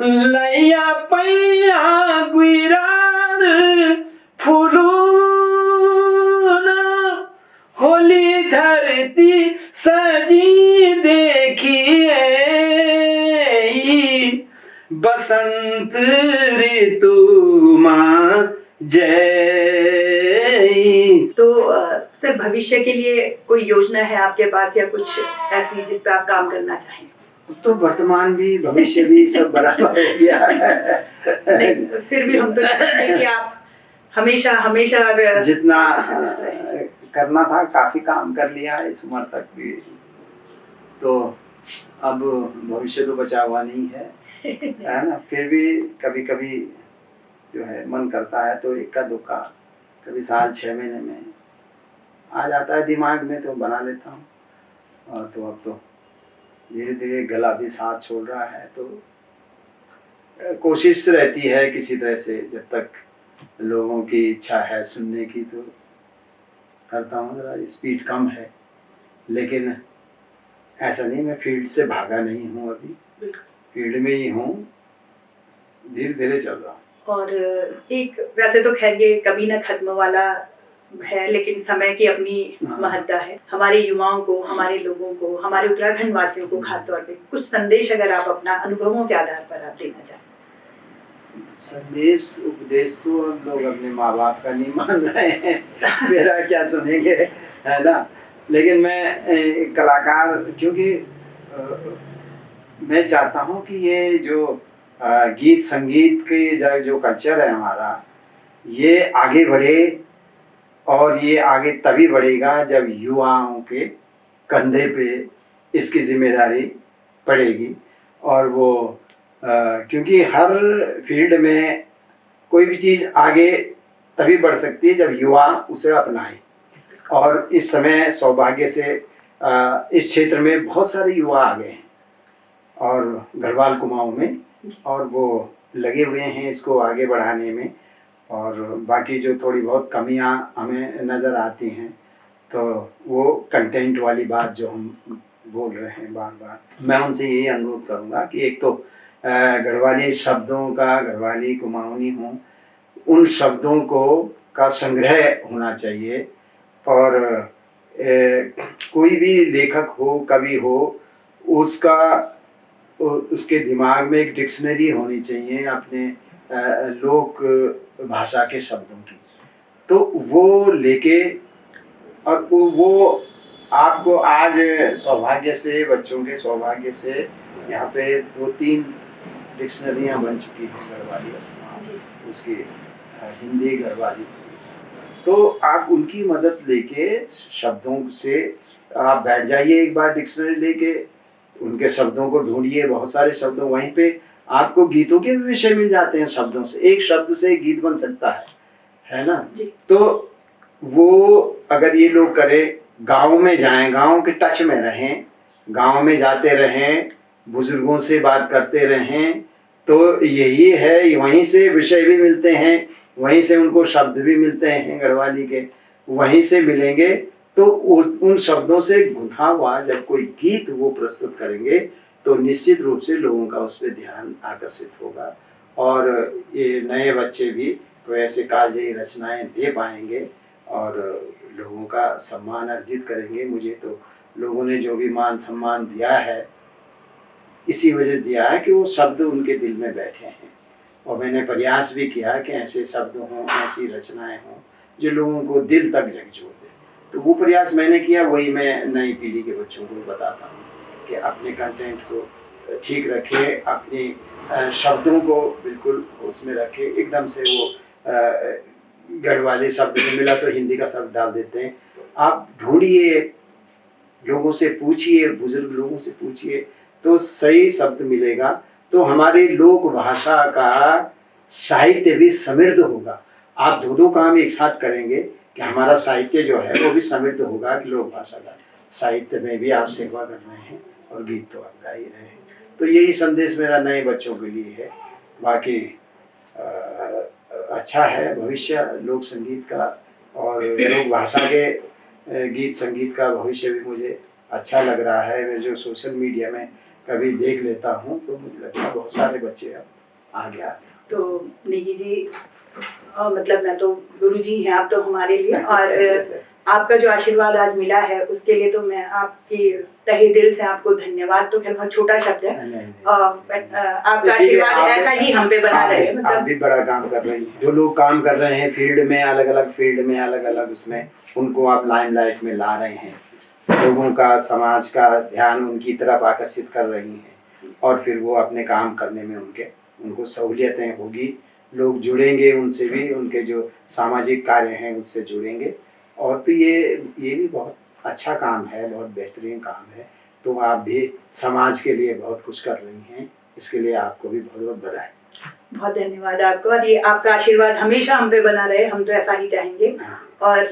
लैया पैया गुरान फूलूना होली धरती सजी देखिए बसंत ऋतु मां जय। तो सर, भविष्य के लिए कोई योजना है आपके पास या कुछ ऐसी जिस पे आप काम करना चाहें? तो वर्तमान भी भविष्य भी सब बराबर हो गया है। नहीं, फिर भी हम तो चाहते हैं कि आप हमेशा हमेशा जितना करना था काफी काम कर लिया है इस उम्र तक भी, तो अब भविष्य तो बचा हुआ नहीं है ना। फिर भी कभी कभी जो है मन करता है तो इक्का दुक्का कभी साल 6 महीने में आ जाता है दिमाग में तो बना लेता हूँ। और तो अब तो धीरे धीरे गला भी साथ छोड़ रहा है, तो कोशिश रहती है किसी तरह से जब तक लोगों की इच्छा है सुनने की तो करता हूँ। जरा स्पीड कम है, लेकिन ऐसा नहीं मैं फील्ड से भागा नहीं हूँ, अभी फील्ड में ही हूँ, धीरे धीरे चल रहा हूँ। और एक वैसे तो खैर ये कभी ना खत्म वाला है, लेकिन समय की अपनी महत्ता है। हमारे युवाओं को, हमारे लोगों को, हमारे उत्तराखंड वासियों को खास तौर पे कुछ संदेश अगर आप अपना अनुभवों के आधार पर आप देना चाहें। संदेश उपदेश तो हम लोग अपने माँ बाप का नहीं मान रहे हैं, मेरा क्या सुनेंगे, है ना। लेकिन मैं कलाकार, क्योंकि मैं चाहता हूँ कि ये जो गीत संगीत के जो कल्चर है हमारा, ये आगे बढ़े। और ये आगे तभी बढ़ेगा जब युवाओं के कंधे पे इसकी जिम्मेदारी पड़ेगी। और वो क्योंकि हर फील्ड में कोई भी चीज़ आगे तभी बढ़ सकती है जब युवा उसे अपनाए। और इस समय सौभाग्य से इस क्षेत्र में बहुत सारे युवा आ गए हैं और गढ़वाल कुमाऊं में, और वो लगे हुए हैं इसको आगे बढ़ाने में। और बाकी जो थोड़ी बहुत कमियां हमें नज़र आती हैं, तो वो कंटेंट वाली बात जो हम बोल रहे हैं बार बार, मैं उनसे यही अनुरोध करूँगा कि एक तो गढ़वाली शब्दों का, गढ़वाली कुमाऊनी हो, उन शब्दों को का संग्रह होना चाहिए। और कोई भी लेखक हो, कवि हो, उसके दिमाग में एक डिक्शनरी होनी चाहिए अपने लोक भाषा के शब्दों की। तो वो लेके, और वो आपको आज सौभाग्य से, बच्चों के सौभाग्य से यहाँ पे 2-3 डिक्शनरियाँ बन चुकी हैं गढ़वाली, उसकी हिंदी गढ़वाली। तो आप उनकी मदद लेके शब्दों से आप बैठ जाइए, एक बार डिक्शनरी लेके उनके शब्दों को ढूंढिए। बहुत सारे शब्दों, वहीं पे आपको गीतों के भी विषय मिल जाते हैं शब्दों से। एक शब्द से गीत बन सकता है ना। तो वो अगर ये लोग करें गांव में जाएं, गांव के टच में रहें, गांव में जाते रहें, बुजुर्गों से बात करते रहें। तो यही है, वहीं से विषय भी मिलते हैं, वहीं से उनको शब्द भी मिलते हैं गढ़वाली के, वहीं से मिलेंगे। तो उन शब्दों से गुंथा हुआ जब कोई गीत वो प्रस्तुत करेंगे तो निश्चित रूप से लोगों का उस पर ध्यान आकर्षित होगा और ये नए बच्चे भी कोई ऐसे कालजयी रचनाएं दे पाएंगे और लोगों का सम्मान अर्जित करेंगे। मुझे तो लोगों ने जो भी मान सम्मान दिया है इसी वजह से दिया है कि वो शब्द उनके दिल में बैठे हैं और मैंने प्रयास भी किया कि ऐसे शब्द हों, ऐसी रचनाएं हों जो लोगों को दिल तक झकझोर दे। तो वो प्रयास मैंने किया, वही मैं नई पीढ़ी के बच्चों को बताता हूँ कि अपने कंटेंट को ठीक रखें, अपने शब्दों को बिल्कुल उसमें रखें। एकदम से वो गढ़वाली शब्द में मिला तो हिंदी का शब्द डाल देते हैं। आप ढूंढिए, लोगों से पूछिए, बुजुर्ग लोगों से पूछिए तो सही शब्द मिलेगा। तो हमारी लोक भाषा का साहित्य भी समृद्ध होगा। आप दो काम एक साथ करेंगे कि हमारा साहित्य जो है वो भी समृद्ध होगा कि लोक भाषा का साहित्य में भी आप सेवा कर रहे हैं और गीत तो आप गा ही रहे हैं। तो यही संदेश मेरा नए बच्चों के लिए है। बाकी अच्छा है भविष्य लोक संगीत का और लोक भाषा के गीत संगीत का भविष्य भी मुझे अच्छा लग रहा है। मैं जो सोशल मीडिया में कभी देख लेता हूँ तो मुझे लगता है बहुत सारे बच्चे अब आगे आ गए। तो नेगी जी मतलब मैं तो गुरु जी हैं आप तो हमारे लिए, और आपका जो आशीर्वाद आज मिला है उसके लिए तो मैं आपकी तहे दिल से आपको धन्यवाद, तो खैर बहुत छोटा शब्द है, आपका आशीर्वाद ऐसा ही हम पे बना रहे। आप भी बड़ा काम कर रही हैं। जो लोग काम कर रहे हैं फील्ड में, अलग अलग फील्ड में, अलग अलग उसमें, उनको आप लाइमलाइट में ला रहे हैं, लोगों का, समाज का ध्यान उनकी तरफ आकर्षित कर रही हैं और फिर वो अपने काम करने में उनको सहूलियतें होगी, लोग जुड़ेंगे उनसे भी, उनके जो सामाजिक कार्य हैं उससे जुड़ेंगे। और तो ये भी बहुत अच्छा काम है, बहुत बेहतरीन काम है। तो आप भी समाज के लिए बहुत कुछ कर रही हैं, इसके लिए आपको भी बहुत बहुत बधाई। बहुत धन्यवाद आपको, और ये आपका आशीर्वाद हमेशा हम पे बना रहे, हम तो ऐसा ही चाहेंगे। और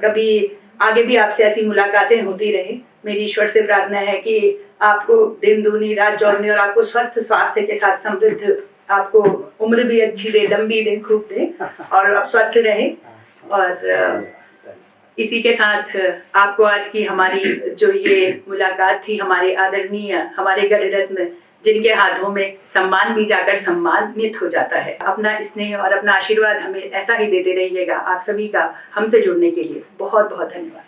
कभी आगे भी आपसे ऐसी मुलाकातें होती रहे। मेरी ईश्वर से प्रार्थना है कि आपको दिन दूनी रात चौगुनी और आपको स्वस्थ स्वास्थ्य के साथ समृद्ध, आपको उम्र भी अच्छी दे, लंबी दे, खूब दे और आप स्वस्थ रहे। और इसी के साथ आपको आज की हमारी जो ये मुलाकात थी, हमारे आदरणीय, हमारे गढ़ रत्न जिनके हाथों में सम्मान भी जाकर सम्मानित हो जाता है, अपना स्नेह और अपना आशीर्वाद हमें ऐसा ही देते रहिएगा। आप सभी का हमसे जुड़ने के लिए बहुत बहुत धन्यवाद।